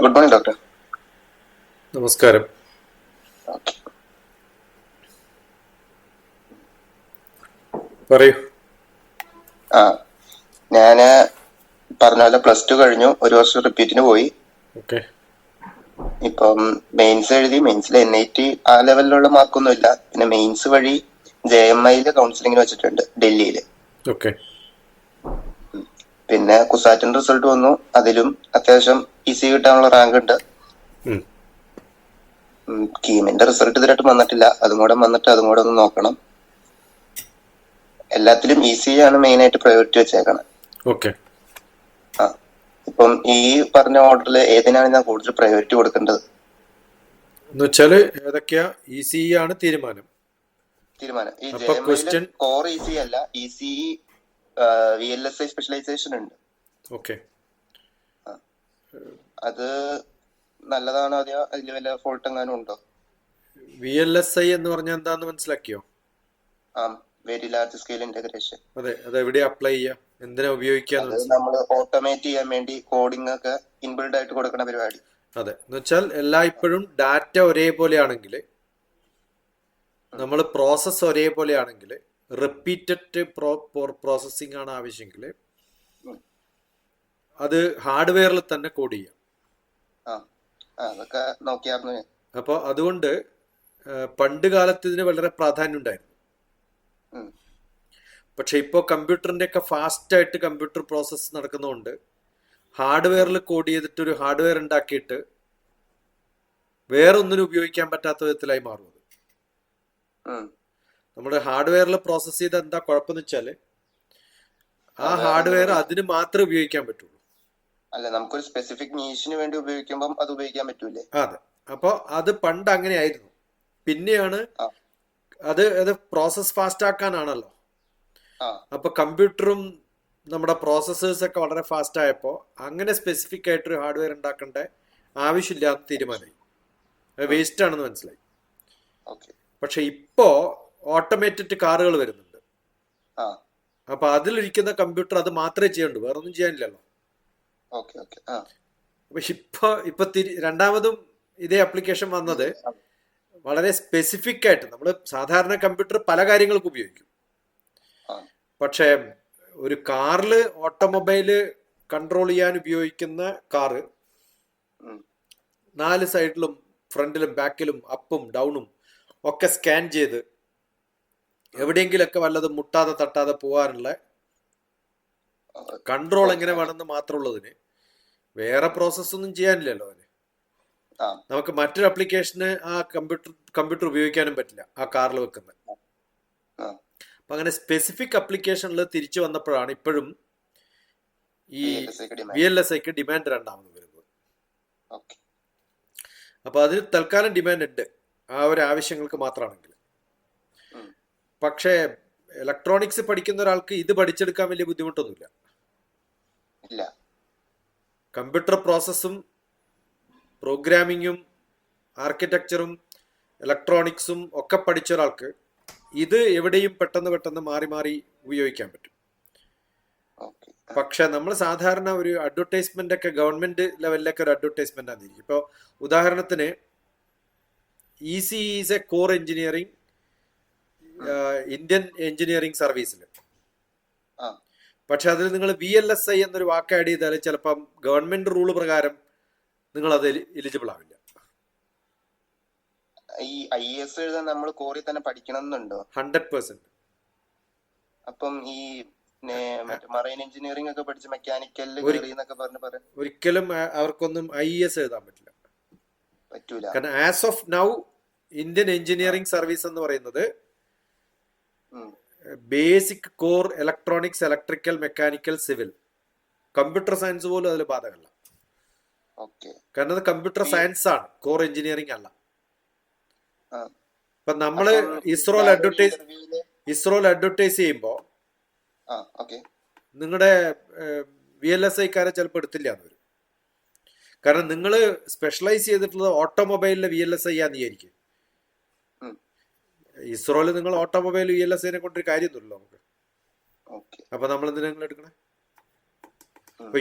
Good morning doctor. നമസ്കാരം. പറയൂ. ഞാന് പറഞ്ഞ പോലെ +2 കഴിഞ്ഞു, ഒരു വർഷം റിപ്പീറ്റിന് പോയി. ഓക്കെ. ഇപ്പം മെയിൻസ് എഴുതി. മെയിൻസിൽ NIT ആ ലെവലിലുള്ള മാർക്കൊന്നും ഇല്ല. പിന്നെ മെയിൻസ് വഴി JMI കൗൺസിലിംഗിന് വെച്ചിട്ടുണ്ട് ഡൽഹിയില്. ഓക്കെ. പിന്നെ കുസാറ്റിന്റെ റിസൾട്ട് വന്നു. അതിലും അത്യാവശ്യം ഈസി കിട്ടാനുള്ള റാങ്ക് ഉണ്ട്. കീമിന്റെ റിസൾട്ട് ഇതുവരെയായിട്ട് വന്നിട്ടില്ല. അതും കൂടെ വന്നിട്ട് അതും കൂടെ ഒന്ന് നോക്കണം. എല്ലാത്തിലും ഈസി ആണ് മെയിൻ ആയിട്ട് പ്രയോറിറ്റി വെച്ചേക്കണം. ഓക്കെ. ഇപ്പം ഈ പറഞ്ഞ ഓർഡറിൽ ഏതിനാണ് ഞാൻ കൂടുതൽ പ്രയോറിറ്റി കൊടുക്കേണ്ടത് എന്ന് വെച്ചാല് ഏതൊക്കെയാ? ഈസി ആണ് തീരുമാനം. ഈ JMI കോർ ഈസി അല്ല, ECE VLSI സ്പെഷ്യലൈസേഷൻ ഉണ്ട്. ഓക്കെ. അത് നല്ലതാണോ അതെയോ അതിൽ വല്ല ഫോൾട്ട് എങ്ങാനും ഉണ്ടോ? VLSI എന്ന് പറഞ്ഞാൽ എന്താന്ന് മനസ്സിലാക്കിയോ? Very large scale integration. അതെ, അത് എവിടെ അപ്ലൈ ചെയ്യാം, എന്തിനാ ഉപയോഗിക്കാന്ന് നമ്മൾ ഓട്ടോമേറ്റ് ചെയ്യാൻ വേണ്ടി കോഡിംഗ് ഒക്കെ ഇൻബിൽഡ് ആയിട്ട് കൊടുക്കുന്ന പരിപാടി. അതെ, എന്ന് വെച്ചാൽ എല്ലായ്പ്പോഴും ഡാറ്റ ഒരേപോലെ ആണെങ്കിൽ, നമ്മൾ പ്രോസസ് ഒരേപോലെ ആണെങ്കിൽ, റിപ്പീറ്റഡ് പ്രോസസ്സിംഗ് ആണ് ആവശ്യമെങ്കിൽ അത് ഹാർഡ്വെയറിൽ തന്നെ കോഡ് ചെയ്യാം. അപ്പോൾ അതുകൊണ്ട് പണ്ട് കാലത്ത് ഇതിന് വളരെ പ്രാധാന്യം ഉണ്ടായിരുന്നു. പക്ഷെ ഇപ്പോൾ കമ്പ്യൂട്ടറിന്റെ ഒക്കെ ഫാസ്റ്റ് ആയിട്ട് കമ്പ്യൂട്ടർ പ്രോസസ്സ് നടക്കുന്നതുകൊണ്ട് ഹാർഡ്വെയറിൽ കോഡ് ചെയ്തിട്ട് ഒരു ഹാർഡ്വെയർ ഉണ്ടാക്കിയിട്ട് വേറൊന്നിനും ഉപയോഗിക്കാൻ പറ്റാത്ത വിധത്തിലായി മാറും. നമ്മുടെ ഹാർഡ്വെയറിൽ പ്രോസസ് ചെയ്ത എന്താ കുഴപ്പമെന്ന് വെച്ചാല് ആ ഹാർഡ്വെയർ അതിന് മാത്രമേ ഉപയോഗിക്കാൻ പറ്റുള്ളൂ. അല്ല, നമുക്കൊരു സ്പെസിഫിക് നീഷിന് വേണ്ടി ഉപയോഗിക്കുമ്പോൾ അത് ഉപയോഗിക്കാൻ പറ്റൂലേ? അതെ. അപ്പൊ അത് പണ്ട് അങ്ങനെ ആയിരുന്നു. പിന്നെയാണ് അത് പ്രോസസ് ഫാസ്റ്റ് ആക്കാനാണല്ലോ. അപ്പൊ കമ്പ്യൂട്ടറും നമ്മുടെ പ്രോസസ്സേഴ്സ് ഒക്കെ വളരെ ഫാസ്റ്റ് ആയപ്പോ അങ്ങനെ സ്പെസിഫിക് ആയിട്ടൊരു ഹാർഡ്വെയർ ഉണ്ടാക്കേണ്ട ആവശ്യമില്ലാന്ന് തീരുമാനമായി. വേസ്റ്റ് ആണെന്ന് മനസ്സിലായി. പക്ഷെ ഇപ്പോ ഓട്ടോമേറ്റഡ് കാറുകൾ വരുന്നുണ്ട്. അപ്പൊ അതിലിരിക്കുന്ന കമ്പ്യൂട്ടർ അത് മാത്രമേ ചെയ്യണ്ടൂ, വേറെ ഒന്നും ചെയ്യാനില്ലല്ലോ. അപ്പൊ ഇപ്പൊ രണ്ടാമതും ഇതേ ആപ്ലിക്കേഷൻ വന്നത് വളരെ സ്പെസിഫിക് ആയിട്ട്. നമ്മൾ സാധാരണ കമ്പ്യൂട്ടർ പല കാര്യങ്ങൾക്ക് ഉപയോഗിക്കും. പക്ഷേ ഒരു കാറില്, ഓട്ടോമൊബൈല് കൺട്രോൾ ചെയ്യാൻ ഉപയോഗിക്കുന്ന കാറ് 4 സൈഡിലും ഫ്രണ്ടിലും ബാക്കിലും അപ്പും ഡൗണും ഒക്കെ സ്കാൻ ചെയ്ത് എവിടെയെങ്കിലൊക്കെ വല്ലതും മുട്ടാതെ തട്ടാതെ പോകാനുള്ള കൺട്രോൾ എങ്ങനെ വേണമെന്ന് മാത്രമുള്ളതിന് വേറെ പ്രോസസ് ഒന്നും ചെയ്യാനില്ലല്ലോ. അതിന് നമുക്ക് മറ്റൊരു ആപ്ലിക്കേഷന് ആ കമ്പ്യൂട്ടർ ഉപയോഗിക്കാനും പറ്റില്ല ആ കാറിൽ വെക്കുന്നത്. അപ്പൊ അങ്ങനെ സ്പെസിഫിക് ആപ്ലിക്കേഷനിൽ തിരിച്ചു വന്നപ്പോഴാണ് ഇപ്പോഴും ഈ VLSIക്ക് ഡിമാൻഡ് രണ്ടാമത് വരുന്നത്. അപ്പൊ അതിന് തൽക്കാലം ഡിമാൻഡ് ഉണ്ട്, ആ ഒരു ആവശ്യങ്ങൾക്ക് മാത്രമാണെങ്കിൽ. പക്ഷേ ഇലക്ട്രോണിക്സ് പഠിക്കുന്ന ഒരാൾക്ക് ഇത് പഠിച്ചെടുക്കാൻ വലിയ ബുദ്ധിമുട്ടൊന്നുമില്ല. കമ്പ്യൂട്ടർ പ്രോസസ്സും പ്രോഗ്രാമിങ്ങും ആർക്കിടെക്ചറും ഇലക്ട്രോണിക്സും ഒക്കെ പഠിച്ച ഒരാൾക്ക് ഇത് എവിടെയും പെട്ടെന്ന് മാറി മാറി ഉപയോഗിക്കാൻ പറ്റും. പക്ഷെ നമ്മൾ സാധാരണ ഒരു അഡ്വർടൈസ്മെന്റ് ഒക്കെ ഗവൺമെന്റ് ലെവലിലൊക്കെ ഒരു അഡ്വർടൈസ്മെന്റ് ആയിരിക്കും. ഇപ്പോൾ ഉദാഹരണത്തിന് ECE is A core engineering Indian engineering സർവീസിൽ. പക്ഷെ അതിൽ നിങ്ങൾ VLSI എന്നൊരു വാക്ക് ആഡ് ചെയ്താൽ ചിലപ്പം ഗവൺമെന്റ് റൂള് പ്രകാരം നിങ്ങൾ അത് എലിജിബിൾ ആവില്ല. ഈ IES എഴുതാൻ നമ്മൾ കോറിൽ തന്നെ പഠിക്കണം എന്നുണ്ടോ? 100%. അപ്പം ഈ മറൈൻ എഞ്ചിനീയറിംഗ് ഒക്കെ പഠിച്ച് മെക്കാനിക്കൽ ഒരിക്കലും അവർക്കൊന്നും IES എഴുതാൻ പറ്റില്ല. കാരണം as of now Indian engineering service എന്ന് പറയുന്നത് basic core electronics, electrical, mechanical, civil, computer science പോലും അതിൽ ബാധകമല്ല. കാരണം അത് കമ്പ്യൂട്ടർ സയൻസ് ആണ്, കോർ എഞ്ചിനീയറിംഗ് അല്ല. ഇപ്പൊ നമ്മള് ഇസ്രോയിൽ അഡ്വർടൈസ് ചെയ്യുമ്പോ നിങ്ങളുടെ VLSIക്കാരെ ചിലപ്പോൾ എടുത്തില്ല എന്ന് വരും. കാരണം നിങ്ങൾ സ്പെഷ്യലൈസ് ചെയ്തിട്ടുള്ളത് ഓട്ടോമൊബൈലിലെ VLSI ആന്ന് വിചാരിക്കും. ഇസ്രോയില് നിങ്ങൾ ഓട്ടോമൊബൈൽ VLSIനെ കൊണ്ടൊരു കാര്യമൊന്നുമില്ലല്ലോ നമുക്ക്. അപ്പൊ നമ്മൾ എന്തിനാ നിങ്ങൾ എടുക്കണേ?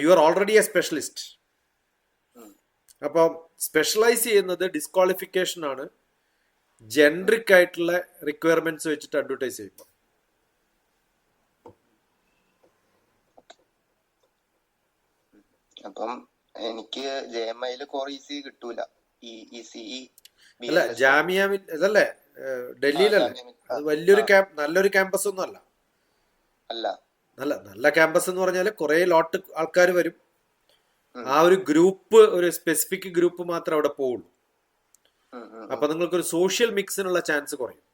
You are already A specialist. അപ്പോൾ സ്പെഷ്യലൈസ് ചെയ്യുന്നത് ഡിസ്ക്വാളിഫിക്കേഷൻ ആണ്, ജനറിക് ആയിട്ടുള്ള റിക്വയർമെന്റ്സ് വെച്ചിട്ട് അഡ്വർടൈസ് ചെയ്യുമ്പോൾ. അപ്പം എനിക്ക് JMI കോർ ഈസി കിട്ടൂല. അല്ല, ജാമിയ ഇതല്ലേ ഡൽഹിയിലല്ലേ, അത് വലിയൊരു നല്ലൊരു ക്യാമ്പസ് ഒന്നും അല്ല. നല്ല ക്യാമ്പസ് എന്ന് പറഞ്ഞാൽ കുറെ ലോട്ട് ആൾക്കാർ വരും. ആ ഒരു ഗ്രൂപ്പ്, ഒരു സ്പെസിഫിക് ഗ്രൂപ്പ് മാത്രമേ അവിടെ പോവുള്ളൂ. അപ്പൊ നിങ്ങൾക്ക് ഒരു സോഷ്യൽ മിക്സിനുള്ള ചാൻസ് കുറയും.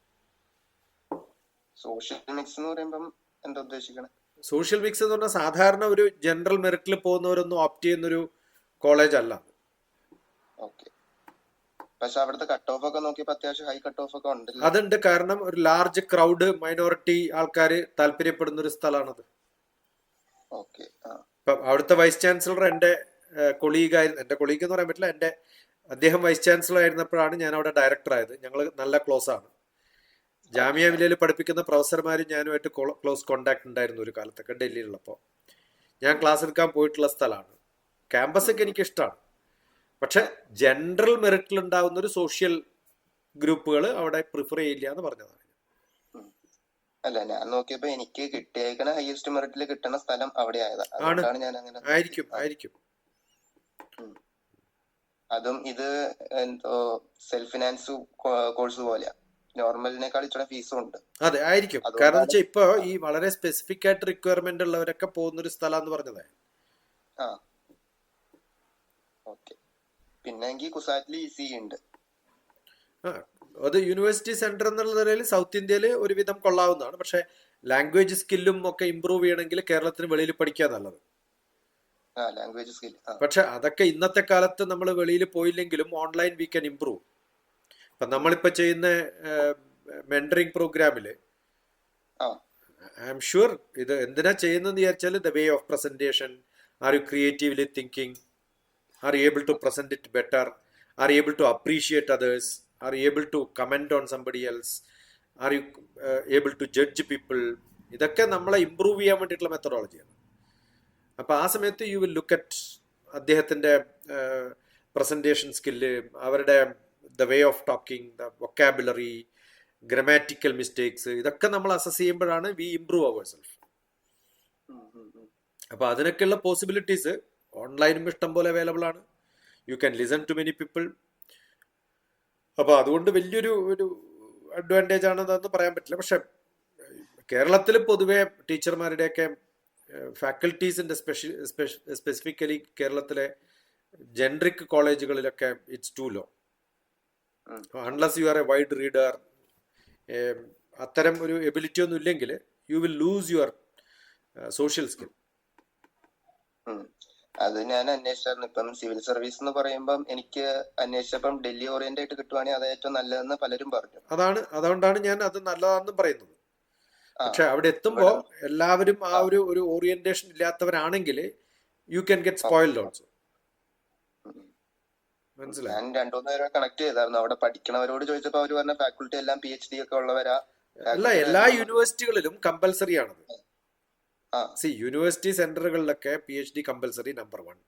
സോഷ്യൽ മിക്സ് എന്ന് പറയുമ്പോൾ എന്താ ഉദ്ദേശിക്കണേ? സോഷ്യൽ മിക്സ് എന്ന് പറഞ്ഞാൽ സാധാരണ ഒരു ജനറൽ മെറിറ്റിൽ പോകുന്നവരൊന്നും ഓപ്റ്റ് ചെയ്യുന്നൊരു കോളേജ് അല്ല. പക്ഷെ അവിടുത്തെ കട്ട് ഓഫ് ഒക്കെ നോക്കിയപ്പോൾ അത്യാവശ്യം ഹൈ കട്ട് ഓഫ് ഒക്കെ ഉണ്ട്. അതുണ്ട്, കാരണം ഒരു ലാർജ് ക്രൗഡ് മൈനോറിറ്റി ആൾക്കാർ താല്പര്യപ്പെടുന്ന ഒരു സ്ഥലമാണത്. ഇപ്പം അവിടുത്തെ വൈസ് ചാൻസലർ എന്റെ കൊളീഗായിരുന്നു. എന്റെ കൊളീഗ് എന്ന് പറയാൻ പറ്റില്ല, അദ്ദേഹം വൈസ് ചാൻസലർ ആയിരുന്നപ്പോഴാണ് ഞാൻ അവിടെ ഡയറക്ടർ ആയത്. ഞങ്ങൾ നല്ല ക്ലോസ് ആണ്. ജാമിയ മില്ലയിൽ പഠിപ്പിക്കുന്ന പ്രൊഫസർമാരും ഞാനുമായിട്ട് ക്ലോസ് കോണ്ടാക്ട് ഉണ്ടായിരുന്നു ഒരു കാലത്തൊക്കെ ഡൽഹിയിലുള്ളപ്പോൾ. ഞാൻ ക്ലാസ് എടുക്കാൻ പോയിട്ടുള്ള സ്ഥലമാണ്. ക്യാമ്പസ് ഒക്കെ എനിക്ക് ഇഷ്ടമാണ്. പക്ഷെ ജനറൽ മെറിറ്റിൽ ഉണ്ടാവുന്ന ഒരു സോഷ്യൽ ഗ്രൂപ്പുകൾ അവിടെ പ്രിഫർ ചെയ്യില്ല എന്ന് പറഞ്ഞതാണ്. അല്ല, ഞാൻ നോക്കിയപ്പോ എനിക്ക് കിട്ടിയേക്കണ ഹയസ്റ്റ് മെറിറ്റിൽ കിട്ടുന്ന സ്ഥലം അവിടെ ആയിരിക്കും. അതും ഇത് എന്തോ സെൽഫ് ഫിനാൻസ് കോഴ്സ് പോലെയാ, നോർമലിനേക്കാൾ ഇച്ചിരി ഫീസും ഉണ്ട്. അതെ, ആയിരിക്കും. കാരണം വെച്ചാൽ ഇപ്പൊ ഈ വളരെ സ്പെസിഫിക് ആയിട്ട് റിക്വയർമെന്റ് ഉള്ളവരൊക്കെ പോകുന്ന ഒരു സ്ഥലം എന്ന് പറഞ്ഞത്. പിന്നെ കുസാറ്റിൽ ഈസി ഉണ്ട്. അത് യൂണിവേഴ്സിറ്റി സെന്റർ എന്നുള്ള നിലയിൽ സൗത്ത് ഇന്ത്യയിൽ ഒരുവിധം കൊള്ളാവുന്നതാണ്. പക്ഷെ ലാംഗ്വേജ് സ്കില്ലും ഒക്കെ ഇമ്പ്രൂവ് ചെയ്യണമെങ്കിൽ കേരളത്തിന് വെളിയിൽ പഠിക്കാൻ നല്ലത്. Language skill. പക്ഷെ അതൊക്കെ ഇന്നത്തെ കാലത്ത് നമ്മൾ വെളിയിൽ പോയില്ലെങ്കിലും ഓൺലൈൻ വി ക്യാൻ ഇമ്പ്രൂവ്. ഇപ്പൊ നമ്മളിപ്പോ ചെയ്യുന്ന മെന്ററിംഗ് പ്രോഗ്രാമില് ഐ എം ഷുവർ ഇത് എന്തിനാ ചെയ്യുന്നതെന്ന് വിചാരിച്ചാൽ the way of presentation, are you creatively thinking, are you able to present it better, are you able to appreciate others, are you able to comment on somebody else, are you able to judge people. ഇതൊക്കെ നമ്മളെ improve ചെയ്യാൻ വേണ്ടിയിട്ടുള്ള മെത്തഡോളജിയാണ്. അപ്പോൾ ആ സമയത്ത് you will look at അദ്ദേഹത്തിൻ്റെ presentation skill, അവരുടെ the way of talking, the vocabulary, grammatical mistakes, ഇതൊക്കെ നമ്മൾ അസസ് ചെയ്യുമ്പോഴാണ് വി ഇംപ്രൂവ് അവർ സെൽഫ്. അപ്പോൾ അതിനൊക്കെയുള്ള പോസിബിലിറ്റീസ് ഓൺലൈനും ഇഷ്ടം പോലെ അവൈലബിൾ ആണ്. You can listen to many people. അപ്പോൾ അതുകൊണ്ട് വലിയൊരു അഡ്വാൻറ്റേജ് ആണെന്ന് പറയാൻ പറ്റില്ല. പക്ഷെ കേരളത്തിൽ പൊതുവെ ടീച്ചർമാരുടെയൊക്കെ ഫാക്കൽറ്റീസിൻ്റെ സ്പെസിഫിക്കലി കേരളത്തിലെ ജനറിക് കോളേജുകളിലൊക്കെ it's too low. Unless you are a wide reader, അത്തരം ഒരു എബിലിറ്റി ഒന്നും ഇല്ലെങ്കിൽ you will lose your social skill. അത് ഞാൻ അന്വേഷിച്ചായിരുന്നു. ഇപ്പം സിവിൽ സർവീസ് എന്ന് പറയുമ്പം എനിക്ക് അന്വേഷിച്ചപ്പം ഡൽഹി ഓറിയന്റ് ആയിട്ട് കിട്ടുവാണെങ്കിൽ അത് ഏറ്റവും നല്ലതെന്ന് പലരും പറഞ്ഞു. അതുകൊണ്ടാണ് ഞാൻ അത് നല്ലതാണെന്ന് പറയുന്നത്. പക്ഷെ അവിടെ എത്തുമ്പോ എല്ലാവരും ആ ഒരു ഓറിയന്റേഷൻ ഇല്ലാത്തവരാണെങ്കിൽ you can get spoiled also. മനസ്സിലായി? ഞാൻ 2-3 പേരെ കണക്ട് ചെയ്തായിരുന്നു. അവിടെ പഠിക്കണവരോട് ചോദിച്ചപ്പോ അവര് പറഞ്ഞ ഫാക്കൽറ്റി എല്ലാം PhD ഒക്കെ ഉള്ളവരാ. അല്ല, എല്ലാ യൂണിവേഴ്സിറ്റികളിലും കമ്പൽസറി ആണത്. യൂണിവേഴ്സിറ്റി സെന്ററുകളിലൊക്കെ PhD കമ്പൽസറി, നമ്പർ 1.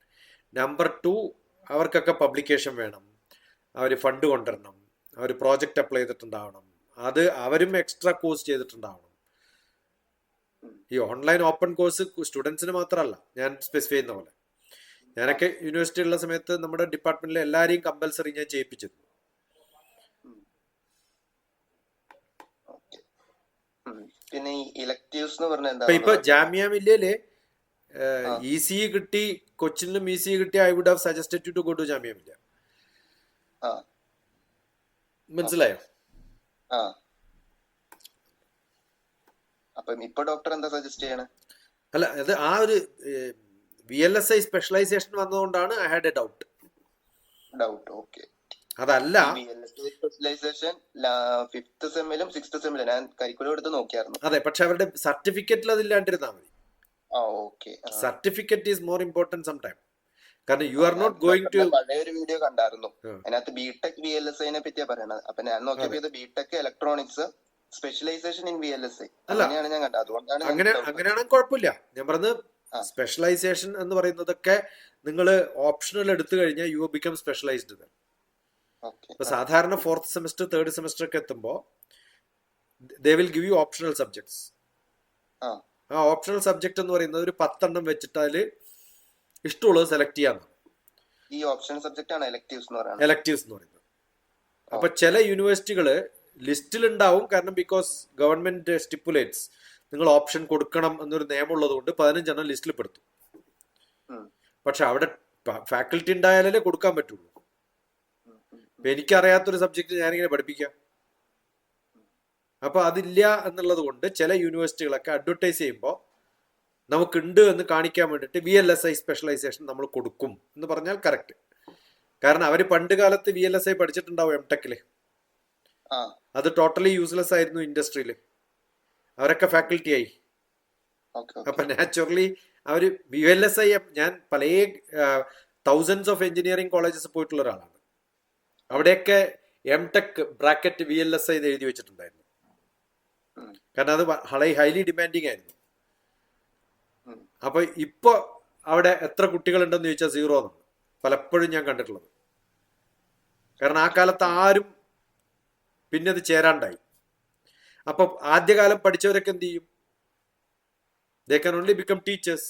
നമ്പർ 2, അവർക്കൊക്കെ പബ്ലിക്കേഷൻ വേണം, അവർ ഫണ്ട് കൊണ്ടുവരണം, അവർ പ്രോജക്റ്റ് അപ്ലൈ ചെയ്തിട്ടുണ്ടാവണം, അത് അവരും എക്സ്ട്രാ കോഴ്സ് ചെയ്തിട്ടുണ്ടാവണം. ഈ ഓൺലൈൻ ഓപ്പൺ കോഴ്സ് സ്റ്റുഡൻസിന് മാത്രമല്ല ഞാൻ സ്പെസിഫൈ ചെയ്യുന്ന പോലെ. ഞാനൊക്കെ യൂണിവേഴ്സിറ്റി ഉള്ള സമയത്ത് നമ്മുടെ ഡിപ്പാർട്ട്മെന്റിലെ എല്ലാവരെയും കമ്പൽസറി ഞാൻ ചെയ്യിപ്പിച്ചിരുന്നു. പിന്നെ ഈ ഇലക്ടീവ്സ് എന്ന് പറഞ്ഞാൽ എന്താ? ഇപ്പൊ ജാമിയ മില്ലയില് ECE കിട്ടി, കൊച്ചിനും ECE കിട്ടി, I would have suggested you to go to Jamia Millia. മനസ്സിലായോ? അപ്പം ഇപ്പൊ ഡോക്ടർ എന്താ സജസ്റ്റ് ചെയ്യണേ? അല്ല, അത് ആ ഒരു VLSI സ്പെഷ്യലൈസേഷൻ വന്നതുകൊണ്ടാണ് I had A doubt. Okay. അതല്ല, സ്പെഷ്യലൈസേഷൻ 5th സെമ്മിലും 6th സെമ്മിലും ഞാൻ കരിക്കുലം എടുത്ത് നോക്കിയായിരുന്നു. അതെ, പക്ഷെ അവരുടെ സർട്ടിഫിക്കറ്റിൽ അതില്ലാണ്ടിരുന്നാ മതി. Certificate is more important some time. കാരണം you are not going to. പഴയൊരു വീഡിയോ കണ്ടായിരുന്നു, അതിനകത്ത് BTech VLSI പറ്റിയാ പറയണത്. അപ്പൊ ഞാൻ നോക്കിയപ്പോ ഇത് BTech electronics specialization in VLSI അങ്ങനെയാണ് ഞാൻ കണ്ടത്. അതുകൊണ്ടാണ് അങ്ങനെയാണെങ്കിൽ കുഴപ്പമില്ല. ഞാൻ പറഞ്ഞത് സ്പെഷ്യലൈസേഷൻ എന്ന് പറയുന്നതൊക്കെ നിങ്ങൾ ഓപ്ഷണൽ എടുത്തു കഴിഞ്ഞാൽ യു ബിക്കം സ്പെഷ്യലൈസ്ഡ്. ഇപ്പൊ സാധാരണ 4th സെമസ്റ്റർ 3rd സെമസ്റ്റർ ഒക്കെ എത്തുമ്പോൾ they will give you optional subjects. ആ ഓപ്ഷണൽ സബ്ജക്ട് എന്ന് പറയുന്നത് ഒരു 10 എണ്ണം വെച്ചിട്ട് അതിൽ ഇഷ്ടമുള്ളത് സെലക്ട് ചെയ്യാന്നാണ്. ഈ ഓപ്ഷണൽ സബ്ജക്റ്റ് ആണ് എലക്ടീവ്സ് എന്ന് പറയുന്നത്. അപ്പൊ ചില യൂണിവേഴ്സിറ്റികള് ലിസ്റ്റിൽ ഉണ്ടാവും, കാരണം ബിക്കോസ് ഗവൺമെന്റ് സ്റ്റിപ്പുലേറ്റ്സ് നിങ്ങൾ ഓപ്ഷൻ കൊടുക്കണം എന്നൊരു നിയമം ഉള്ളത് കൊണ്ട് 15 എണ്ണം ലിസ്റ്റിൽ പെടുത്തും. പക്ഷെ അവിടെ ഫാക്കൽറ്റി ഉണ്ടായാലേ കൊടുക്കാൻ പറ്റുള്ളൂ. ഇപ്പൊ എനിക്കറിയാത്തൊരു സബ്ജക്ട് ഞാനിങ്ങനെ പഠിപ്പിക്കാം. അപ്പൊ അതില്ല എന്നുള്ളത് കൊണ്ട് ചില യൂണിവേഴ്സിറ്റികളൊക്കെ അഡ്വർടൈസ് ചെയ്യുമ്പോൾ നമുക്കുണ്ട് എന്ന് കാണിക്കാൻ വേണ്ടിയിട്ട് VLSI സ്പെഷ്യലൈസേഷൻ നമ്മൾ കൊടുക്കും എന്ന് പറഞ്ഞാൽ കറക്റ്റ്. കാരണം അവര് പണ്ട് കാലത്ത് VLSI പഠിച്ചിട്ടുണ്ടാവും എംടെക്കില്. അത് ടോട്ടലി യൂസ്ലെസ് ആയിരുന്നു ഇൻഡസ്ട്രിയില്. അവരൊക്കെ ഫാക്കൽറ്റി ആയി. അപ്പൊ നാച്ചുറലി അവര് VLSI, ഞാൻ പല തൗസൻഡ്സ് ഓഫ് എഞ്ചിനീയറിംഗ് കോളേജസ് പോയിട്ടുള്ള ഒരാളാണ്. അവിടെയൊക്കെ എംടെക് ബ്രാക്കറ്റ് VLSI എഴുതി വെച്ചിട്ടുണ്ടായിരുന്നു. കാരണം അത് ഹൈലി ഡിമാൻഡിങ് ആയിരുന്നു. അപ്പൊ ഇപ്പൊ അവിടെ എത്ര കുട്ടികളുണ്ടെന്ന് ചോദിച്ചാൽ 0 എന്നാണ് പലപ്പോഴും ഞാൻ കണ്ടിട്ടുള്ളത്. കാരണം ആ കാലത്ത് ആരും പിന്നെ അത് ചേരാണ്ടായി. അപ്പൊ ആദ്യകാലം പഠിച്ചവരൊക്കെ എന്ത് ചെയ്യും? They can only become teachers.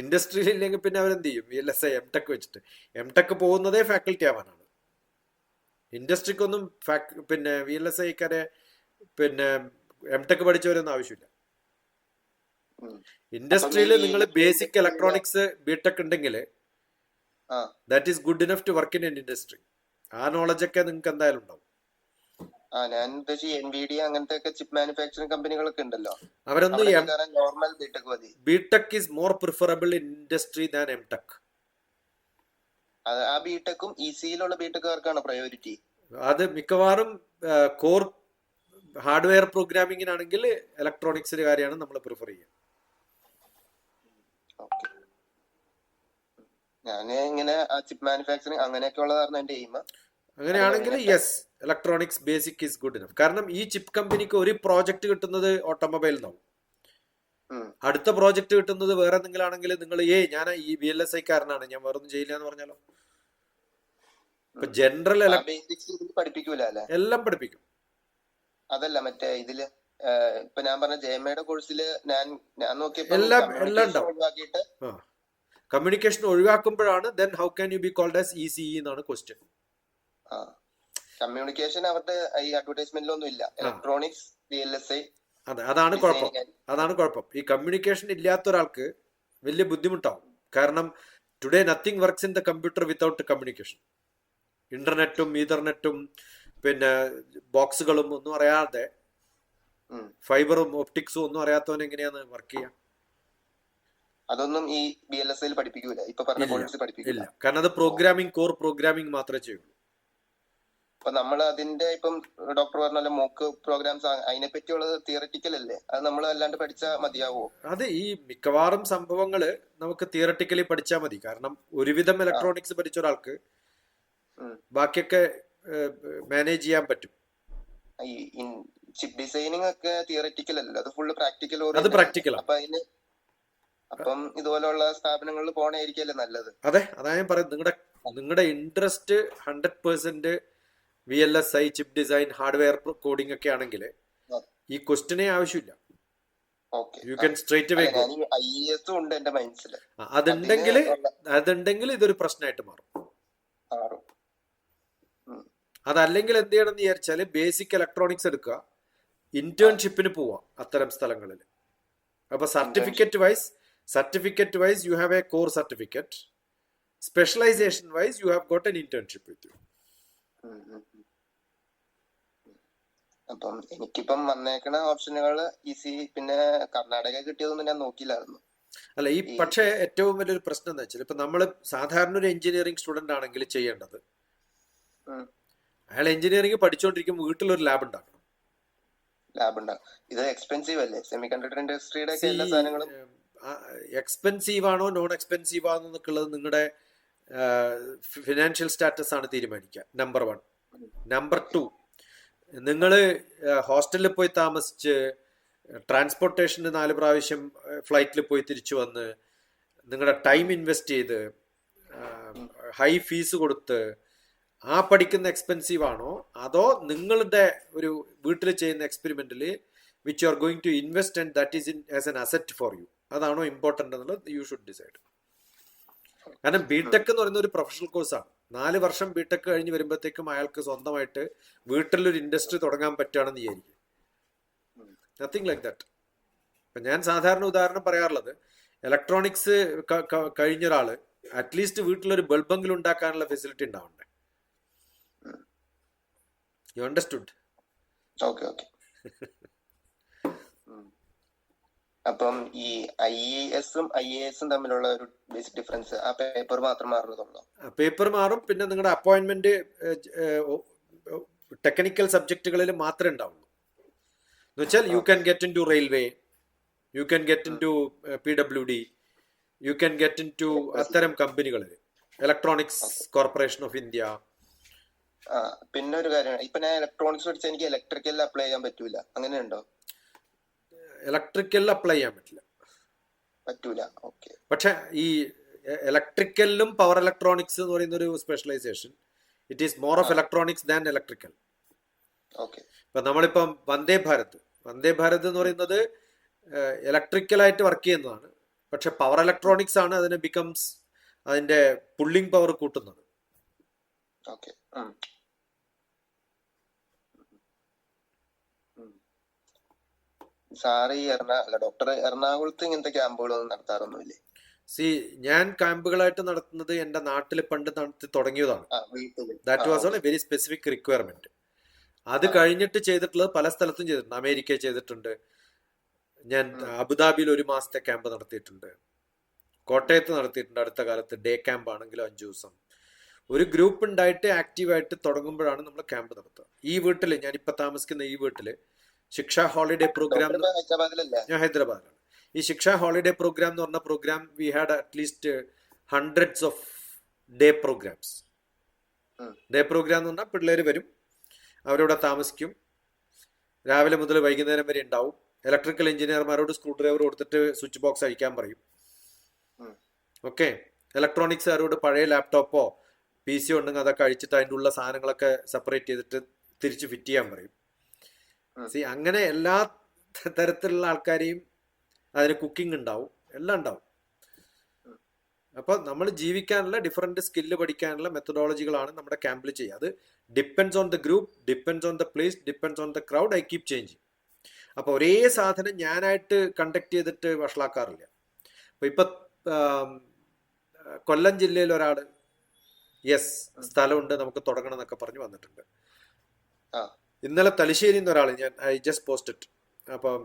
ഇൻഡസ്ട്രിയിൽ ഇല്ലെങ്കിൽ പിന്നെ അവരെന്ത് ചെയ്യും? VLSI എംടെക് വെച്ചിട്ട്. എംടെക് പോകുന്നതേ ഫാക്കൽറ്റി ആവാനാണ്. ഇൻഡസ്ട്രിക്കൊന്നും പിന്നെ VLSIക്കാരെ പിന്നെ എംടെക് പഠിച്ചവരൊന്നും ആവശ്യമില്ല. ഇൻഡസ്ട്രിയിൽ നിങ്ങൾ ബേസിക് ഇലക്ട്രോണിക്സ് BTech ഉണ്ടെങ്കിൽ that is good enough to work in an industry. ആ നോളജ് ഒക്കെ നിങ്ങൾക്ക് എന്തായാലും ഉണ്ടാവും. ഞാൻ NVIDIA അങ്ങനത്തെ ചിപ്പ് മാനുഫാക്ചറിംഗ് കമ്പനികളൊക്കെ ഉണ്ടല്ലോ, അവരൊന്നും നോർമൽ BTech മതി. BTech is more preferable in industry than MTech. ആ BTechഉം ECയിലുള്ള BTechകാർക്കാണ് പ്രയോറിറ്റി. അത് മിക്കവാറും കോർ ഹാർഡ്വെയർ പ്രോഗ്രാമിങ്ങിനാണെങ്കിൽ ഇലക്ട്രോണിക്സിന്റെ കാര്യമാണ് നമ്മൾ പ്രിഫർ ചെയ്യുക. ഞാൻ ഇങ്ങനെ ചിപ്പ് മാനുഫാക്ചറിംഗ് അങ്ങനെയൊക്കെ ഉള്ളതായിരുന്നു എന്റെ എയിം. അങ്ങനെയാണെങ്കിൽ yes, electronics basic is good enough. കാരണം ഈ ചിപ്പ് കമ്പനിക്ക് ഒരു പ്രോജക്റ്റ് കിട്ടുന്നത് ഓട്ടോമൊബൈൽ നിന്നാവും. അടുത്ത പ്രോജക്റ്റ് കിട്ടുന്നത് വേറെ എന്തെങ്കിലും ആണെങ്കിൽ നിങ്ങൾ ഞാൻ ഈ VLSI കാരനാണ്, ഞാൻ വേറെ ഒന്നും ചെയ്യില്ല എന്ന് പറഞ്ഞാലോ. ഇപ്പൊ ജനറൽ പഠിപ്പിക്കൂല അല്ലെ? എല്ലാം പഠിപ്പിക്കും. അതല്ല മറ്റേ ഇതില് ഇപ്പൊ ഞാൻ പറഞ്ഞ JMIയുടെ കോഴ്സില് ഞാൻ നോക്കിയപ്പോ എല്ലാം കമ്മ്യൂണിക്കേഷൻ ഒഴിവാക്കുമ്പോഴാണ് then how can you be called as ECE എന്നാണ് ക്വസ്റ്റ്യൻ. കമ്മ്യൂണിക്കേഷൻ അവരുടെ ഈ അഡ്വർടൈസ്മെന്റിലൊന്നും ഇല്ല. Electronics VLSI. അതാണ് കുഴപ്പം. ഈ കമ്മ്യൂണിക്കേഷൻ ഇല്ലാത്ത ഒരാൾക്ക് വലിയ ബുദ്ധിമുട്ടാവും. കാരണം today nothing works in the computer without communication. ഇന്റർനെറ്റും ഈതർനെറ്റും പിന്നെ ബോക്സുകളും ഒന്നും അറിയാതെ, ഫൈബറും ഒപ്റ്റിക്സും ഒന്നും അറിയാത്തവൻ എങ്ങനെയാണ് വർക്ക് ചെയ്യാം? അതൊന്നും ഈ VLSIയിൽ പഠിപ്പിക്കൂല. ഇപ്പൊ പറഞ്ഞ കോഴ്സിൽ പഠിപ്പിക്കില്ല. കാരണം അത് പ്രോഗ്രാമിംഗ്, കോർ പ്രോഗ്രാമിംഗ് മാത്രമേ ചെയ്യുള്ളൂ. അപ്പൊ നമ്മൾ അതിന്റെ ഇപ്പം ഡോക്ടർ പറഞ്ഞ മോക്ക് പ്രോഗ്രാംസ് അതിനെ പറ്റിയുള്ളത് തിയററ്റിക്കൽ അല്ലേ? അത് നമ്മൾ അല്ലാണ്ട് പഠിച്ചാൽ മതിയാവോ? അത് ഈ മിക്കവാറും സംഭവങ്ങള് നമുക്ക് തിയററ്റിക്കലി പഠിച്ചാൽ മതി. കാരണം ഒരുവിധം ഇലക്ട്രോണിക്സ് പഠിച്ച ഒരാൾക്ക് ബാക്കിയൊക്കെ മാനേജ് ചെയ്യാൻ പറ്റും. ഈ ചിപ്പ് ഡിസൈനിങ് ഒക്കെ തിയററ്റിക്കൽ അല്ലല്ലോ, അത് ഫുള്ള് പ്രാക്ടിക്കൽ. അത് പ്രാക്ടിക്കലാണ്. അപ്പൊ അപ്പം ഇതുപോലുള്ള സ്ഥാപനങ്ങളിൽ പോകണായിരിക്കല്ലേ നല്ലത്? അതെ, അതാ ഞാൻ പറയുന്നത്. നിങ്ങളുടെ interest 100% VLSI, chip design, hardware coding ഒക്കെ ആണെങ്കിൽ ഈ ക്വസ്റ്റ്യനെ ആവശ്യമില്ല. You can straight away go. IES ഉണ്ട് എന്റെ മനസ്സിൽ. അതുണ്ടെങ്കിൽ ഇതൊരു പ്രശ്നമായിട്ട് മാറും. അതല്ലെങ്കിൽ എന്ത് ചെയ്യണം എന്ന് വിചാരിച്ചാല് ബേസിക് ഇലക്ട്രോണിക്സ് എടുക്കുക, ഇന്റേൺഷിപ്പിന് പോവാം അത്തരം സ്ഥലങ്ങളിൽ. അപ്പൊ certificate wise you have a core certificate, specialization wise you have got an internship with you. അപ്പം എനിക്കിപ്പം വന്നേക്കണ ഓപ്ഷനുകൾ EC പിന്നെ കർണാടക കിട്ടിയതൊന്നും ഞാൻ നോക്കിയില്ലായിരുന്നു. അല്ല, ഈ പക്ഷേ ഏറ്റവും വലിയൊരു പ്രശ്നം എന്താ വെച്ചാൽ ഇപ്പൊ നമ്മള് സാധാരണ ഒരു എഞ്ചിനീയറിംഗ് സ്റ്റുഡന്റ് ആണെങ്കിൽ ചെയ്യേണ്ടത്, അയാൾ എഞ്ചിനീയറിംഗ് പഠിച്ചുകൊണ്ടിരിക്കുമ്പോൾ വീട്ടിലൊരു ലാബ് ഉണ്ടാക്കണം. ഇത് എക്സ്പെൻസീവ് അല്ലേ? സെമി കണ്ടക്ടർ ഇൻഡസ്ട്രിയുടെ എല്ലാ സാധനങ്ങളും എക്സ്പെൻസീവ് ആണോ നോൺ എക്സ്പെൻസീവ് ആണോ എന്നൊക്കെ ഉള്ളത് നിങ്ങളുടെ ഫിനാൻഷ്യൽ സ്റ്റാറ്റസ് ആണ് തീരുമാനിക്കുക, നമ്പർ 1. നമ്പർ 2, നിങ്ങൾ ഹോസ്റ്റലിൽ പോയി താമസിച്ച് ട്രാൻസ്പോർട്ടേഷന് 4 പ്രാവശ്യം ഫ്ലൈറ്റിൽ പോയി തിരിച്ചു വന്ന് നിങ്ങളുടെ ടൈം ഇൻവെസ്റ്റ് ചെയ്ത് ഹൈ ഫീസ് കൊടുത്ത് ആ പഠിക്കുന്ന എക്സ്പെൻസീവ് ആണോ, അതോ നിങ്ങളുടെ ഒരു വീട്ടിൽ ചെയ്യുന്ന എക്സ്പെരിമെന്റിൽ which you are going to invest and that is in as an asset for you, അതാണോ ഇമ്പോർട്ടൻ്റ് എന്നുള്ളത് യു ഷുഡ് ഡിസൈഡ്. കാരണം ബിടെക് എന്ന് പറയുന്ന ഒരു പ്രൊഫഷണൽ കോഴ്സാണ്. 4 വർഷം ബിടെക് കഴിഞ്ഞ് വരുമ്പോഴത്തേക്കും അയാൾക്ക് സ്വന്തമായിട്ട് വീട്ടിലൊരു ഇൻഡസ്ട്രി തുടങ്ങാൻ പറ്റുകയാണെന്ന് വിചാരിക്കും. Nothing like that. ഇപ്പം ഞാൻ സാധാരണ ഉദാഹരണം പറയാറുള്ളത്, ഇലക്ട്രോണിക്സ് കഴിഞ്ഞ ഒരാള് അറ്റ്ലീസ്റ്റ് വീട്ടിലൊരു ബൾബെങ്കിലും ഉണ്ടാക്കാനുള്ള ഫെസിലിറ്റി ഉണ്ടാവണ്ടേ. You understood? Okay okay. അപ്പം ഈ IES-ഉം IAS-ഉം തമ്മിലുള്ള ഒരു ബേസിക് ഡിഫറൻസ് ആ പേപ്പർ മാത്രം മാറുന്നതുള്ളൂ? പേപ്പർ മാറും, പിന്നെ നിങ്ങളുടെ അപ്പോയിന്റ്മെന്റ് ടെക്നിക്കൽ സബ്ജക്റ്റുകളിൽ മാത്രമേ ഉണ്ടാവുള്ളൂ. എന്ന് വെച്ചാൽ you can get into railway, you can get into PWD, you can get into അത്തരം കമ്പനികളിൽ, ഇലക്ട്രോണിക്സ് കോർപ്പറേഷൻ ഓഫ് ഇന്ത്യ. പിന്നെ ഒരു കാര്യമാണ്, ഇപ്പൊ ഞാൻ ഇലക്ട്രോണിക്സ് പഠിച്ചാൽ എനിക്ക് ഇലക്ട്രിക്കലിൽ അപ്ലൈ ചെയ്യാൻ പറ്റൂല, അങ്ങനെയുണ്ടോ? ഇലക്ട്രിക്കലിൽ അപ്ലൈ ചെയ്യാൻ പറ്റൂല. ഓക്കെ. പക്ഷെ ഈ ഇലക്ട്രിക്കലിലും പവർ ഇലക്ട്രോണിക്സ് എന്ന് പറയുന്ന ഒരു specialization, it is more of electronics than electrical. ഇപ്പൊ നമ്മളിപ്പം വന്ദേ ഭാരത് എന്ന് പറയുന്നത് ഇലക്ട്രിക്കലായിട്ട് വർക്ക് ചെയ്യുന്നതാണ്, പക്ഷെ പവർ ഇലക്ട്രോണിക്സ് ആണ് അതിന് ബിക്കംസ് അതിന്റെ പുള്ളിംഗ് പവർ കൂട്ടുന്നത്. ഡോക്ടർ എറണാകുളത്ത് ഇങ്ങനത്തെ ക്യാമ്പുകളൊന്നും നടത്താറൊന്നുമില്ലേ? ഞാൻ ക്യാമ്പുകളായിട്ട് നടത്തുന്നത് എന്റെ നാട്ടിൽ പണ്ട് നടത്തി തുടങ്ങിയതാണ്. That was on A very specific requirement. അത് കഴിഞ്ഞിട്ട് ചെയ്തിട്ടുള്ളത് പല സ്ഥലത്തും ചെയ്തിട്ടുണ്ട്. അമേരിക്ക ചെയ്തിട്ടുണ്ട്, ഞാൻ അബുദാബിയിൽ 1 മാസത്തെ ക്യാമ്പ് നടത്തിയിട്ടുണ്ട്, കോട്ടയത്ത് നടത്തിയിട്ടുണ്ട്. അടുത്ത കാലത്ത് ഡേ ക്യാമ്പ് ആണെങ്കിലും 5 ദിവസം. ഒരു ഗ്രൂപ്പ് ഉണ്ടായിട്ട് ആക്റ്റീവായിട്ട് തുടങ്ങുമ്പോഴാണ് നമ്മൾ ക്യാമ്പ് നടത്തുക. ഈ വീട്ടിൽ, ഞാനിപ്പോൾ താമസിക്കുന്ന ഈ വീട്ടില് ശിക്ഷ ഹോളിഡേ പ്രോഗ്രാം, ഞാൻ ഹൈദരാബാദിലാണ്. ഈ ശിക്ഷ ഹോളിഡേ പ്രോഗ്രാം എന്ന് പറഞ്ഞ program we had at least hundreds of day programs. Day program എന്ന് പറഞ്ഞാൽ പിള്ളേർ വരും, അവരിവിടെ താമസിക്കും, രാവിലെ മുതൽ വൈകുന്നേരം വരെ ഉണ്ടാവും. ഇലക്ട്രിക്കൽ എഞ്ചിനീയർമാരോട് സ്ക്രൂ ഡ്രൈവർ കൊടുത്തിട്ട് സ്വിച്ച് ബോക്സ് അഴിക്കാൻ പറയും. ഓക്കെ. ഇലക്ട്രോണിക്സുകാരോട് പഴയ ലാപ്ടോപ്പോ PC ഉണ്ടെങ്കിൽ അതൊക്കെ അഴിച്ചിട്ട് അതിൻ്റെ ഉള്ള സാധനങ്ങളൊക്കെ സെപ്പറേറ്റ് ചെയ്തിട്ട് തിരിച്ച് ഫിറ്റ് ചെയ്യാൻ പറയും. അങ്ങനെ എല്ലാ തരത്തിലുള്ള ആൾക്കാരെയും, അതിന് കുക്കിംഗ് ഉണ്ടാവും, എല്ലാം ഉണ്ടാവും. അപ്പൊ നമ്മൾ ജീവിക്കാനുള്ള ഡിഫറെന്റ് സ്കില്ല് പഠിക്കാനുള്ള മെത്തഡോളജികളാണ് നമ്മുടെ ക്യാമ്പിൽ ചെയ്യുക. അത് depends on the group, depends on the place, depends on the crowd. I keep changing. അപ്പൊ ഒരേ സാധനം ഞാനായിട്ട് കണ്ടക്ട് ചെയ്തിട്ട് വഷളാക്കാറില്ല. ഇപ്പൊ കൊല്ലം ജില്ലയിൽ ഒരാള് സ്ഥലമുണ്ട് നമുക്ക് തുടങ്ങണം എന്നൊക്കെ പറഞ്ഞു വന്നിട്ടുണ്ട്. ഇന്നലെ തലശ്ശേരിയിൽ നിന്ന് ഒരാൾ, ഐ ജസ്റ്റ് പോസ്റ്റഡ്. അപ്പം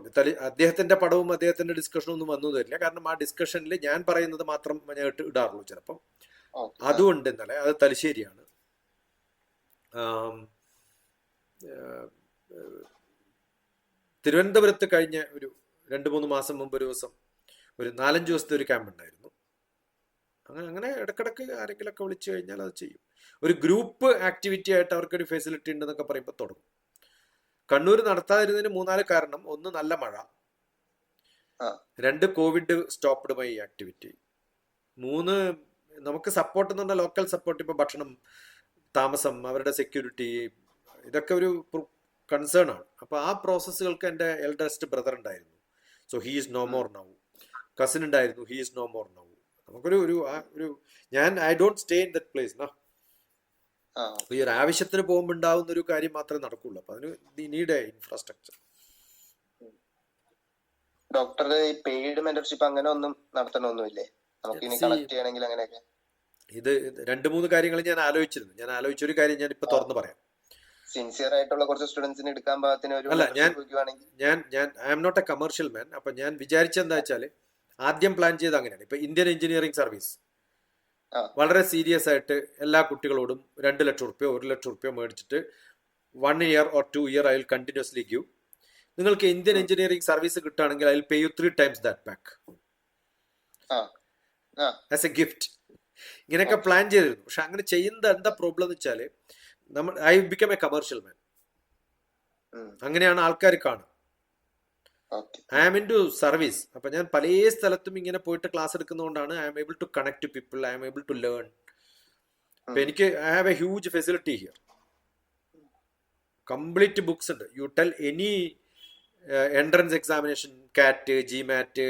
അദ്ദേഹത്തിന്റെ പടവും അദ്ദേഹത്തിന്റെ ഡിസ്കഷനും ഒന്നും വന്നു തരില്ല, കാരണം ആ ഡിസ്കഷനിൽ ഞാൻ പറയുന്നത് മാത്രം ഞാൻ ഇടാറുള്ളൂ ചിലപ്പം. അതുകൊണ്ട് ഇന്നലെ, അത് തലശ്ശേരിയാണ്, തിരുവനന്തപുരത്ത് കഴിഞ്ഞ ഒരു 2-3 മാസം മുമ്പ് ഒരു ദിവസം ഒരു 4-5 ദിവസത്തെ ഒരു ക്യാമ്പ് ഉണ്ടായിരുന്നു. അങ്ങനെ ഇടക്കിടക്ക് ആരെങ്കിലുമൊക്കെ വിളിച്ചു കഴിഞ്ഞാൽ അത് ചെയ്യും. ഒരു ഗ്രൂപ്പ് ആക്ടിവിറ്റി ആയിട്ട് അവർക്കൊരു ഫെസിലിറ്റി ഉണ്ടെന്നൊക്കെ പറയുമ്പോൾ തുടങ്ങും. കണ്ണൂർ നടത്താതിരുന്നതിന് 3-4 കാരണം: 1, നല്ല മഴ; 2, കോവിഡ് സ്റ്റോപ്ഡ് മൈ ആക്ടിവിറ്റി; 3, നമുക്ക് സപ്പോർട്ട് എന്ന് പറഞ്ഞാൽ ലോക്കൽ സപ്പോർട്ട്. ഇപ്പൊ ഭക്ഷണം, താമസം, അവരുടെ സെക്യൂരിറ്റി, ഇതൊക്കെ ഒരു കൺസേൺ ആണ്. അപ്പൊ ആ പ്രോസസ്സുകൾക്ക് എൻ്റെ എൽഡസ്റ്റ് ബ്രദർ ഉണ്ടായിരുന്നു, so he is no more now. Cousin ഉണ്ടായിരുന്നു, he is no more now. നമുക്കൊരു ഞാൻ I don't stay in that place. ഈ ഒരു ആവശ്യത്തിന് പോകുമ്പോൾ ഉണ്ടാവുന്ന ഒരു കാര്യം മാത്രമേ നടക്കുള്ളൂ. അപ്പൊ അതിന് need A infrastructure. Doctor paid mentorship അങ്ങനെ ഒന്നും നടത്തണമൊന്നുമില്ലേ? നമുക്ക് ഇനി കളക്ട് ചെയ്യണമെങ്കിൽ അങ്ങനെയൊക്കെ? ഇത് 2-3 കാര്യങ്ങൾ ഞാൻ ആലോചിച്ചിരുന്നു. ഞാൻ ആലോചിച്ചൊരു കാര്യം ഞാൻ ഇപ്പൊ തുറന്നു പറയാം. സിൻസിയർ ആയിട്ടുള്ള കുറച്ച് സ്റ്റുഡൻസിന് എടുക്കാൻ പാകത്തിന് ഒരു അല്ല, ഞാൻ I am not a commercial man. അപ്പൊ ഞാൻ വിചാരിച്ചെന്താ വെച്ചാല്, ആദ്യം പ്ലാൻ ചെയ്ത് അങ്ങനെയാണ്. ഇപ്പൊ ഇന്ത്യൻ എഞ്ചിനീയറിംഗ് സർവീസ് വളരെ സീരിയസ് ആയിട്ട് എല്ലാ കുട്ടികളോടും 2 ലക്ഷം റുപ്യോ 1 ലക്ഷം റുപ്യോ മേടിച്ചിട്ട് 1 year or 2 year I will continuously give. നിങ്ങൾക്ക് ഇന്ത്യൻ എഞ്ചിനീയറിംഗ് സർവീസ് കിട്ടുകയാണെങ്കിൽ I will pay you 3 times that back as a gift. ഇങ്ങനെയൊക്കെ പ്ലാൻ ചെയ്തിരുന്നു. പക്ഷെ അങ്ങനെ ചെയ്യുന്നത് എന്താ പ്രോബ്ലം എന്ന് വെച്ചാല്, I become a commercial man. അങ്ങനെയാണ് ആൾക്കാർ കാണുക. Okay. I am into service. അപ്പൊ ഞാൻ പല സ്ഥലത്തും ഇങ്ങനെ പോയിട്ട് ക്ലാസ് എടുക്കുന്നതുകൊണ്ടാണ് I am able to connect to people, I am able to learn. അപ്പൊ എനിക്ക് I have a huge facility here. Complete books ഉണ്ട്. You tell any entrance examination, CAT, GMAT,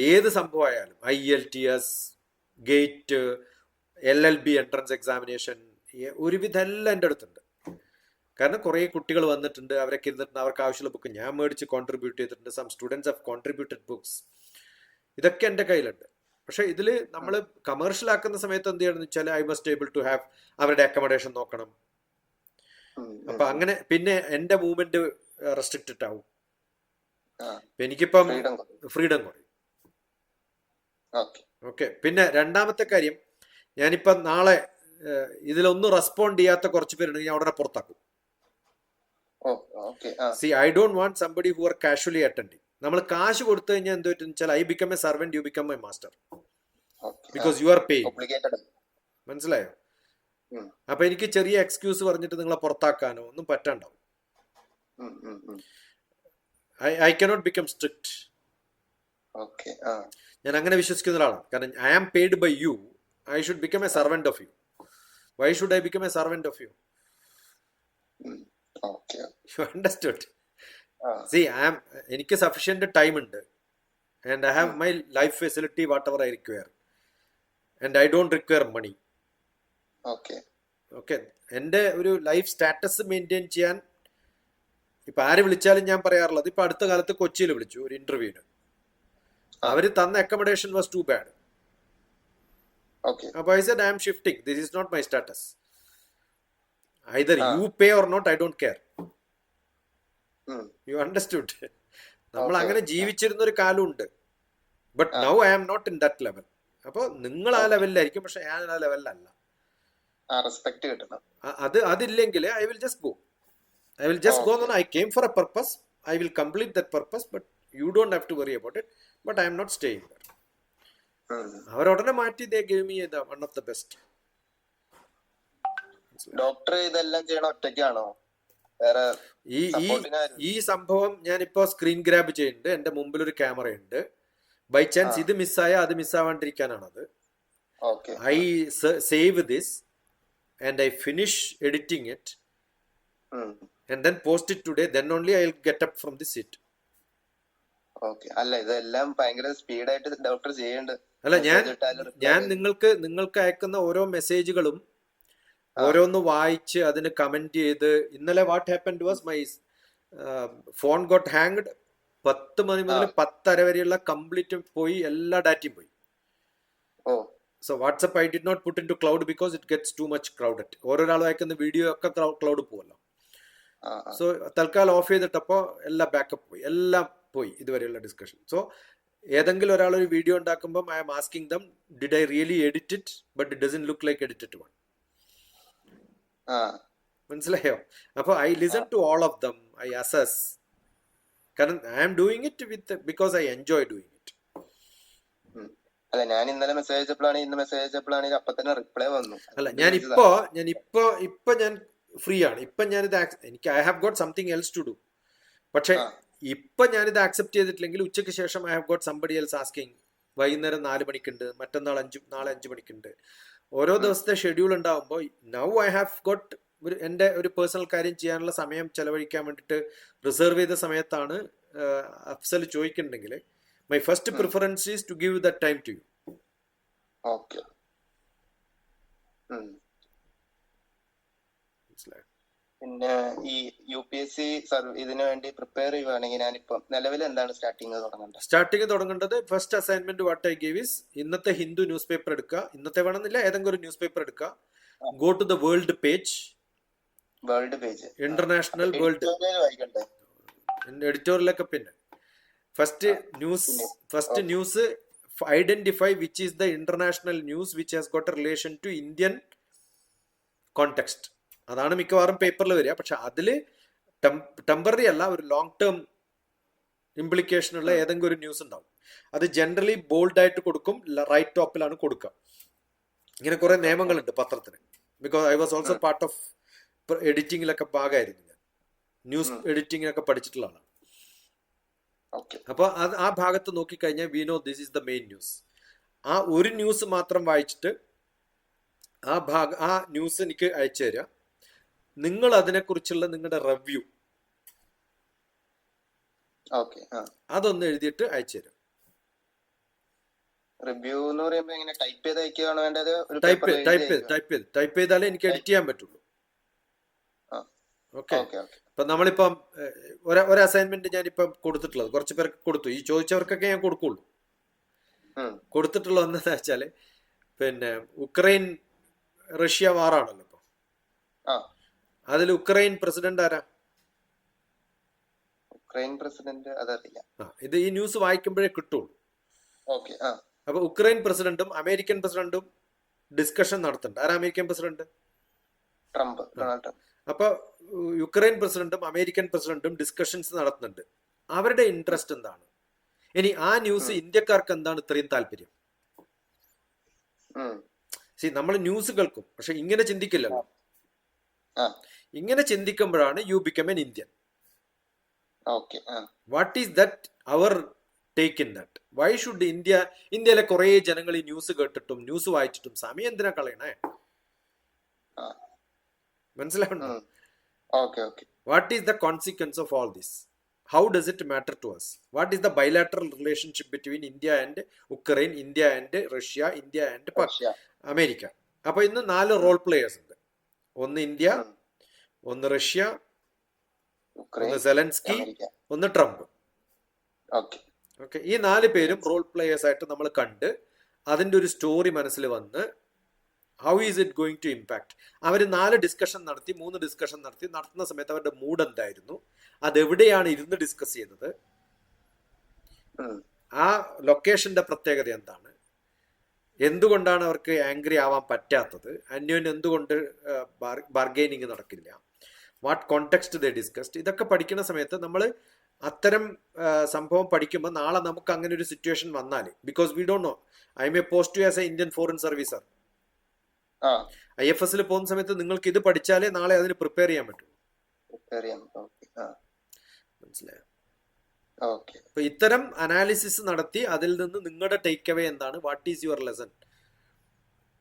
ഏത് സംഭവമായാലും, IELTS, GATE, LLB entrance examination, ഒരുവിധം എല്ലാം എൻ്റെ അടുത്തുണ്ട്. കാരണം കുറേ കുട്ടികൾ വന്നിട്ടുണ്ട്, അവരൊക്കെ ഇരുന്നിട്ടുണ്ട്, അവർക്ക് ആവശ്യമുള്ള ബുക്ക് ഞാൻ മേടിച്ച് കോൺട്രിബ്യൂട്ട് ചെയ്തിട്ടുണ്ട്. Some students have contributed books. ഇതൊക്കെ എൻ്റെ കയ്യിലുണ്ട്. പക്ഷെ ഇതിൽ നമ്മൾ കമേഴ്ഷ്യൽ ആക്കുന്ന സമയത്ത് എന്ത് ചെയ്യണമെന്ന് വെച്ചാൽ I must able to have അവരുടെ അക്കോമഡേഷൻ നോക്കണം. അപ്പൊ അങ്ങനെ പിന്നെ എൻ്റെ മൂവ്മെന്റ് റെസ്ട്രിക്റ്റഡ് ആവും. എനിക്കിപ്പം ഫ്രീഡം കുറയും. ഓക്കെ. പിന്നെ രണ്ടാമത്തെ കാര്യം, ഞാനിപ്പം നാളെ ഇതിലൊന്നും റെസ്പോണ്ട് ചെയ്യാത്ത കുറച്ച് പേരുണ്ടെങ്കിൽ ഞാൻ ഉടനെ പുറത്താക്കും. See I don't want somebody who are casually attending. നമ്മൾ കാശ് കൊടുത്തു കഴിഞ്ഞാൽ എന്ത് പറ്റും വെച്ചാൽ I become a servant, you become a master, because you are paying. മനസ്സിലായോ? അപ്പൊ എനിക്ക് ചെറിയ എക്സ്ക്യൂസ് പറഞ്ഞിട്ട് നിങ്ങളെ പുറത്താക്കാനോ ഒന്നും പറ്റാണ്ടാവും. I cannot become strict. ഞാൻ അങ്ങനെ വിശ്വസിക്കുന്ന ഒരാളാണ്. കാരണം I am paid by you, I should become a servant of you. Why should I become a servant of U? You understood? See എനിക്ക് സഫിഷ്യന്റ് ടൈം ഉണ്ട്, and I have my life facility whatever I require, and I don't require money. Okay. എൻ്റെ ഒരു life status maintain ചെയ്യാൻ ഇപ്പൊ ആര് വിളിച്ചാലും ഞാൻ പറയാറുള്ളത്, ഇപ്പൊ അടുത്ത കാലത്ത് കൊച്ചിയിൽ വിളിച്ചു ഒരു ഇന്റർവ്യൂവിന്. അവര് തന്ന അക്കോമഡേഷൻ വാസ് ടു ബാഡ്. അപ്പൊ I said I am shifting, this is not my status. Either you pay or not, I don't care. You understood? നമ്മൾ അങ്ങനെ ജീവിച്ചിരുന്ന ഒരു കാലമുണ്ട്. But now I am not in that level. അപ്പൊ നിങ്ങൾ ആ ലെവലിലായിരിക്കും, പക്ഷെ ഞാൻ ആ ലെവലിലല്ല. അതില്ലെങ്കിൽ I will just go. I will just go on. I came for a purpose. I will complete that purpose, but you don't have to worry about it. But I am not staying there. അവരോടനെ മാറ്റി they gave me one of the best. Doctor ഇതെല്ലാം ചെയ്യണം ഒറ്റയ്ക്കാണോ? ഈ സംഭവം ഞാനിപ്പോ screen grab ചെയ്യുന്നുണ്ട്. എന്റെ മുമ്പിൽ ഒരു ക്യാമറ ഉണ്ട്. ബൈ ചാൻസ് ഇത് മിസ്സായ അത് മിസ്സാവാണ്ടിരിക്കാനാണത്. I save this and I finish editing it and then post it today, then only I'll get up from the seat. അല്ല ഇതെല്ലാം ഭയങ്കര സ്പീഡായിട്ട് ഡോക്ടർ ചെയ്യേണ്ട. അല്ല ഞാൻ നിങ്ങൾക്ക് അയക്കുന്ന ഓരോ മെസ്സേജുകളും ഓരോന്ന് വായിച്ച് അതിന് കമന്റ് ചെയ്ത്. ഇന്നലെ what happened was my phone got hanged. 10 മണി മുതൽ 10:30 വരെയുള്ള കംപ്ലീറ്റ് പോയി, എല്ലാ ഡാറ്റയും പോയി. So WhatsApp I did not put in to cloud because it gets too much crowded. ഓരോരാൾ അയക്കുന്ന വീഡിയോ ഒക്കെ ക്ലൗഡ് പോവല്ലോ. സോ തൽക്കാലം ഓഫ് ചെയ്തിട്ടപ്പോ എല്ലാം ബാക്കപ്പ് പോയി, എല്ലാം പോയി ഇതുവരെയുള്ള ഡിസ്കഷൻ. സോ ഏതെങ്കിലും ഒരാൾ ഒരു വീഡിയോ ഉണ്ടാക്കുമ്പോൾ I am asking them did I really edit it, but it doesn't look like edited one. മനസ്സിലായോ? അപ്പൊ I listen to all of them, I assess. കാരണം I am doing it with because I enjoy doing it. അല്ല ഞാൻ ഇന്നലെ message അയച്ചപ്പോഴാണ്, ഇന്ന് message അയച്ചപ്പോഴാണ് അപ്പൊ തന്നെ reply വന്നു. അല്ല ഞാൻ ഫ്രീ ആണ്. ഇപ്പൊ ഞാനിത് എനിക്ക് I have got something else to do. പക്ഷെ ഇപ്പൊ ഞാനിത് ആക്സെപ്റ്റ് ചെയ്തിട്ടില്ലെങ്കിൽ ഉച്ചയ്ക്ക് ശേഷം I have got somebody else asking. വൈകുന്നേരം 4 മണിക്കുണ്ട്, മറ്റന്നാൾ നാളെ 5 മണിക്കുണ്ട്. ഓരോ ദിവസത്തെ ഷെഡ്യൂൾ ഉണ്ടാവുമ്പോൾ നൗ ഐ ഹാവ് ഗോട്ട് എൻ്റെ ഒരു പേഴ്സണൽ കാര്യം ചെയ്യാനുള്ള സമയം ചെലവഴിക്കാൻ വേണ്ടിയിട്ട് റിസർവ് ചെയ്ത സമയത്താണ് അഫ്സൽ ചോദിക്കുന്നുണ്ടെങ്കിൽ my first preference is to give that time to you. Okay. പിന്നെ ഈ UPSC ഇതിനു വേണ്ടി പ്രിപ്പയർ ചെയ്യുവാണെങ്കിൽ ഞാനിപ്പം നിലവിൽ എന്താണ് സ്റ്റാർട്ടിങ് തുടങ്ങേണ്ടത്? First assignment what I give is ഇന്നത്തെ ഹിന്ദു ന്യൂസ് പേപ്പർ എടുക്കുക. ഇന്നത്തെ വേണമെന്നില്ല, ഏതെങ്കിലും ഒരു ന്യൂസ് പേപ്പർ എടുക്കുക. Go to the world page, international world എഡിറ്റോറിയലൊക്കെ. പിന്നെ first news identify which is the international news which has got a relation to Indian context. അതാണ് മിക്കവാറും പേപ്പറിൽ വരിക. പക്ഷെ അതിൽ ടെമ്പററി അല്ല, ഒരു ലോങ് ടേം ഇംപ്ലിക്കേഷനുള്ള ഏതെങ്കിലും ഒരു ന്യൂസ് ഉണ്ടാവും. അത് ജനറലി ബോൾഡായിട്ട് കൊടുക്കും, റൈറ്റ് ടോപ്പിലാണ് കൊടുക്കുക. ഇങ്ങനെ കുറെ നിയമങ്ങളുണ്ട് പത്രത്തിന്. Because I was also part of എഡിറ്റിങ്ങിലൊക്കെ ഭാഗമായിരുന്നു. ഞാൻ ന്യൂസ് എഡിറ്റിങ്ങിലൊക്കെ പഠിച്ചിട്ടുള്ള ആളാണ്. അപ്പൊ അത് ആ ഭാഗത്ത് നോക്കിക്കഴിഞ്ഞാൽ we know this is the main news. ആ ഒരു ന്യൂസ് മാത്രം വായിച്ചിട്ട് ആ ന്യൂസ് എനിക്ക് അയച്ചു തരിക. നിങ്ങൾ അതിനെക്കുറിച്ചുള്ള നിങ്ങളുടെ റിവ്യൂ അതൊന്ന് എഴുതിയിട്ട് അയച്ചു തരും. റിവ്യൂ എന്ന് പറയുമ്പോൾ എങ്ങനെ ടൈപ്പ് ചെയ്ത് അയക്കുകയാണ് വേണ്ടത്? ടൈപ്പ് ചെയ്താലേ എനിക്ക് എഡിറ്റ് ചെയ്യാൻ പറ്റുള്ളൂ. ഓക്കെ. ഇപ്പൊ നമ്മളിപ്പം ഒരു അസൈൻമെന്റ് ഞാനിപ്പം കൊടുത്തിട്ടുള്ളത് കുറച്ച് പേർക്ക് കൊടുത്തു. ഈ ചോദിച്ചവർക്കൊക്കെ ഞാൻ കൊടുക്കുള്ളൂ. കൊടുത്തിട്ടുള്ളത് എന്താ വെച്ചാല് പിന്നെ ഉക്രൈൻ റഷ്യ വാറാണല്ലോ ഇപ്പൊ. അതിൽ ഉക്രൈൻ പ്രസിഡന്റ് ആരാ? ഉക്രൈൻ പ്രസിഡന്റ് അതറിയില്ല. ഇത് ഈ ന്യൂസ് വായിക്കുമ്പോഴേ കിട്ടുള്ളൂ. അപ്പൊ ഉക്രൈൻ പ്രസിഡന്റും അമേരിക്കൻ പ്രസിഡന്റും ഡിസ്കഷൻ നടത്തുന്നുണ്ട്. ആരാ അമേരിക്കൻ പ്രസിഡന്റ്? ട്രംപ്. അപ്പൊ യുക്രൈൻ പ്രസിഡന്റും അമേരിക്കൻ പ്രസിഡന്റും ഡിസ്കഷൻസ് നടത്തുന്നുണ്ട്. അവരുടെ ഇൻട്രസ്റ്റ് എന്താണ്? ഇനി ആ ന്യൂസ് ഇന്ത്യക്കാർക്ക് എന്താണ് ഇത്രയും താല്പര്യം? നമ്മൾ ന്യൂസ് കേൾക്കും, പക്ഷെ ഇങ്ങനെ ചിന്തിക്കില്ലല്ലോ. ഇങ്ങനെ ചിന്തിക്കുമ്പോഴാണ് you become an Indian. What is that അവർ take in that? Why should ഇന്ത്യയിലെ കുറെ ജനങ്ങൾ ഈ ന്യൂസ് കേട്ടിട്ടും ന്യൂസ് വായിച്ചിട്ടും സമയം എന്തിനാ കളയണേ? മനസ്സിലാവുന്നുണ്ടോ? What is the consequence of all this? How does it matter to us? What is the bilateral relationship between India and Ukraine, India and Russia, India and America? അപ്പൊ ഇന്ന് 4 റോൾ പ്ലേയേഴ്സ് ഉണ്ട്. ഒന്ന് India, ഒന്ന് Russia, ഒന്ന് Zelensky, ഒന്ന് Trump. Okay. ഈ 4 പേരും role players ആയിട്ട് നമ്മൾ കണ്ട് അതിന്റെ ഒരു സ്റ്റോറി മനസ്സിൽ വന്ന് how is it going to impact? അവർ 4 ഡിസ്കഷൻ നടത്തി, 3 ഡിസ്കഷൻ നടത്തുന്ന സമയത്ത് അവരുടെ മൂഡ് എന്തായിരുന്നു, അതെവിടെയാണ് ഇരുന്ന് ഡിസ്കസ് ചെയ്തത്, ആ ലൊക്കേഷന്റെ പ്രത്യേകത എന്താണ്, എന്തുകൊണ്ടാണ് അവർക്ക് ആംഗ്രി ആവാൻ പറ്റാത്തത്, അന്യോന്യം എന്തുകൊണ്ട് ബാർഗെയിനിങ് നടക്കില്ല, വാട്ട് കോണ്ടെക്സ്റ്റ് ദേ ഡിസ്കസ്ഡ്, ഇതൊക്കെ പഠിക്കുന്ന സമയത്ത് നമ്മൾ അത്തരം സംഭവം പഠിക്കുമ്പോൾ നാളെ നമുക്ക് അങ്ങനെ ഒരു സിറ്റുവേഷൻ വന്നാൽ, because we don't know, I may post you as a Indian foreign servicer. IFS പോകുന്ന സമയത്ത് നിങ്ങൾക്ക് ഇത് പഠിച്ചാലേ നാളെ അതിന് പ്രിപ്പയർ ചെയ്യാൻ പറ്റും. മനസ്സിലായോ? അപ്പൊ ഇത്തരം അനാലിസിസ് നടത്തി അതിൽ നിന്ന് നിങ്ങളുടെ ടേക്ക് അവേ എന്താണ്, വാട്ട് ഈസ് യുവർ ലെസൺ?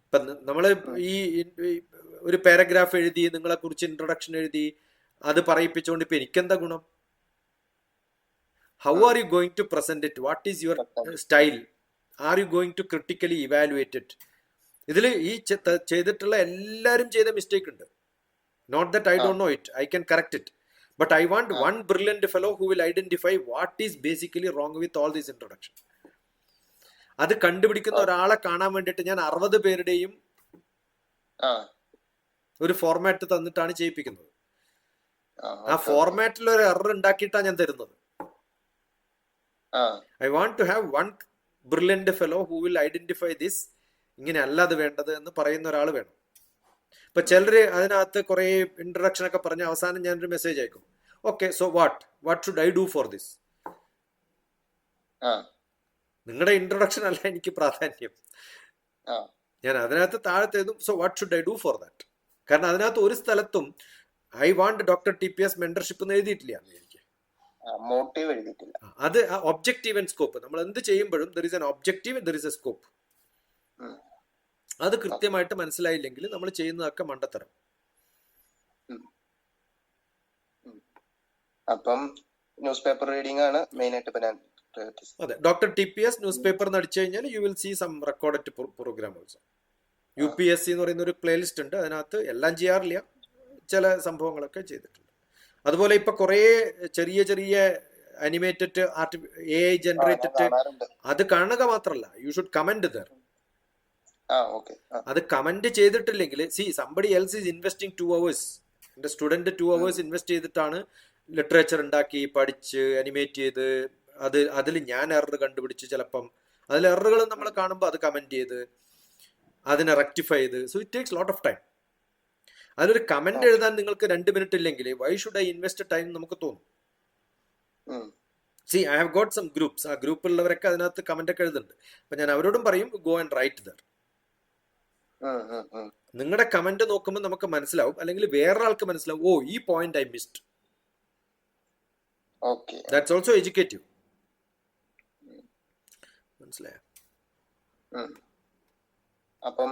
ഇപ്പൊ നമ്മള് ഈ ഒരു പാരഗ്രാഫ് എഴുതി, നിങ്ങളെ കുറിച്ച് ഇൻട്രൊഡക്ഷൻ എഴുതി, അത് പറയിപ്പിച്ചുകൊണ്ട് ഇപ്പൊ എനിക്കെന്താ ഗുണം? How are you going to present it? What is your style? Are you going to critically evaluate it? ഇതിൽ ഈ ചെയ്തിട്ടുള്ള എല്ലാവരും ചെയ്ത മിസ്റ്റേക്ക് ഉണ്ട്. Not that I don't know it, I can correct it, but I want one brilliant fellow who will identify what is basically wrong with all these introduction. അത് കണ്ടുപിടിക്കുന്ന ഒരാളെ കാണാൻ വേണ്ടിയിട്ട് ഞാൻ 60 പേരുടെയും ഒരു ഫോർമാറ്റ് തന്നിട്ടാണ് ചെയ്യിപ്പിക്കുന്നത്. ആ ഫോർമാറ്റിൽ ഒരു എറർ ഉണ്ടാക്കിയിട്ടാണ് ഞാൻ തരുന്നത്. I want to have one brilliant fellow who will identify this, ഇങ്ങനെ അല്ലാതെ വേണ്ടത് എന്ന് പറയുന്ന ഒരാൾ വേണം. ഇപ്പൊ ചിലര് അതിനകത്ത് കുറെ ഇൻട്രൊഡക്ഷൻ ഒക്കെ പറഞ്ഞ് അവസാനം ഞാനൊരു മെസ്സേജ് അയക്കും, okay so what should I do for this? നിങ്ങളുടെ ഇൻട്രൊഡക്ഷൻ അല്ല എനിക്ക് പ്രാധാന്യം. ഞാൻ അതിനകത്ത് താഴത്തേതും so what should I do for that. കാരണം അതിനകത്ത് ഒരു സ്ഥലത്തും ഐ വാണ്ട് DrTPS മെന്റർഷിപ്പ് എന്ന് എഴുതിയിട്ടില്ല. എനിക്ക് മോട്ടീവ് എഴുതിയിട്ടില്ല. അത് ഒബ്ജക്റ്റീവ് ആൻഡ് സ്കോപ്പ്. നമ്മൾ എന്ത് ചെയ്യുമ്പോഴും there is an objective, there is a scope. അത് കൃത്യമായിട്ട് മനസ്സിലായില്ലെങ്കിൽ നമ്മൾ ചെയ്യുന്നതൊക്കെ മണ്ടത്തരം. അപ്പം ന്യൂസ് പേപ്പർ റീഡിംഗ് ആണ് മെയിൻ ആയിട്ട്. അതെ, DrTPS ന്യൂസ് പേപ്പർ അടിച്ചു കഴിഞ്ഞാൽ you will see some recorded program also. UPSC എന്ന് പറയുന്ന ഒരു പ്ലേലിസ്റ്റ് ഉണ്ട്, അതിനകത്ത് എല്ലാം ചെയ്യാറില്ല, ചില സംഭവങ്ങളൊക്കെ ചെയ്തിട്ടുണ്ട്. അതുപോലെ ഇപ്പൊ കുറെ ചെറിയ ചെറിയ അനിമേറ്റഡ് AI ജനറേറ്റഡ്, അത് കാണുക മാത്രമല്ല, യു ഷുഡ് കമന്റ് ദർ. അത് കമന്റ് ചെയ്തിട്ടില്ലെങ്കിൽ somebody else is investing 2 hours. എന്റെ സ്റ്റുഡന്റ് 2 hours ഇൻവെസ്റ്റ് ചെയ്തിട്ടാണ് ലിറ്ററേച്ചർ ഉണ്ടാക്കി പഠിച്ച് അനിമേറ്റ് ചെയ്ത്, അതിൽ ഞാൻ എറർ കണ്ടുപിടിച്ച്, ചിലപ്പം അതിൽ എററുകൾ നമ്മൾ കാണുമ്പോൾ അത് കമന്റ് ചെയ്ത് അതിനെ റെക്ടിഫൈ ചെയ്ത്, so it takes lot of time. അതിലൊരു കമന്റ് എഴുതാൻ നിങ്ങൾക്ക് 2 minute ഇല്ലെങ്കിൽ why should I invest time നമുക്ക് തോന്നും. I have got some groups, ആ ഗ്രൂപ്പിലുള്ളവരൊക്കെ അതിനകത്ത് കമന്റ് ഒക്കെ എഴുതുന്നുണ്ട്. അപ്പൊ ഞാൻ അവരോടും പറയും ഗോ ആൻഡ് റൈറ്റ് ദർ. നിങ്ങളുടെ കമന്റ് നോക്കുമ്പോൾ നമുക്ക് മനസ്സിലാവും, അല്ലെങ്കിൽ വേറൊരാൾക്ക് മനസ്സിലാവും, ഓ ഈ point I missed. That's also educative. മനസ്സിലായോ? അപ്പം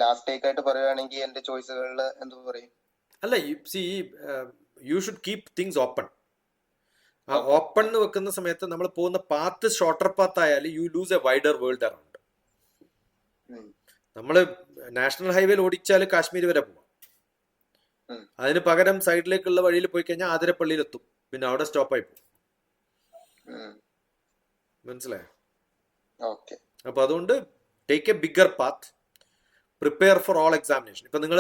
ലാസ്റ്റ് ടേക്ക് ആയിട്ട് പറയുകയാണെങ്കിൽ എന്റെ ചോയ്സുകളിൽ എന്ത് പറയും? അല്ല, you should keep things open. ആ ഓപ്പൺ എന്ന് വെക്കുന്ന സമയത്ത് നമ്മൾ പോകുന്ന പാത്ത് ഷോർട്ടർ പാത്ത് ആയാൽ you lose A wider world around. നമ്മൾ നാഷണൽ ഹൈവേയിൽ ഓടിച്ചാൽ കാശ്മീർ വരെ പോവാം. അതിന് പകരം സൈഡിലേക്കുള്ള വഴിയിൽ പോയി കഴിഞ്ഞാൽ ആതിരപ്പള്ളിയിലെത്തും, പിന്നെ അവിടെ സ്റ്റോപ്പായി പോകും. മനസ്സിലായോ? അപ്പൊ അതുകൊണ്ട് take A bigger path, prepare for all examination. ഇപ്പൊ നിങ്ങൾ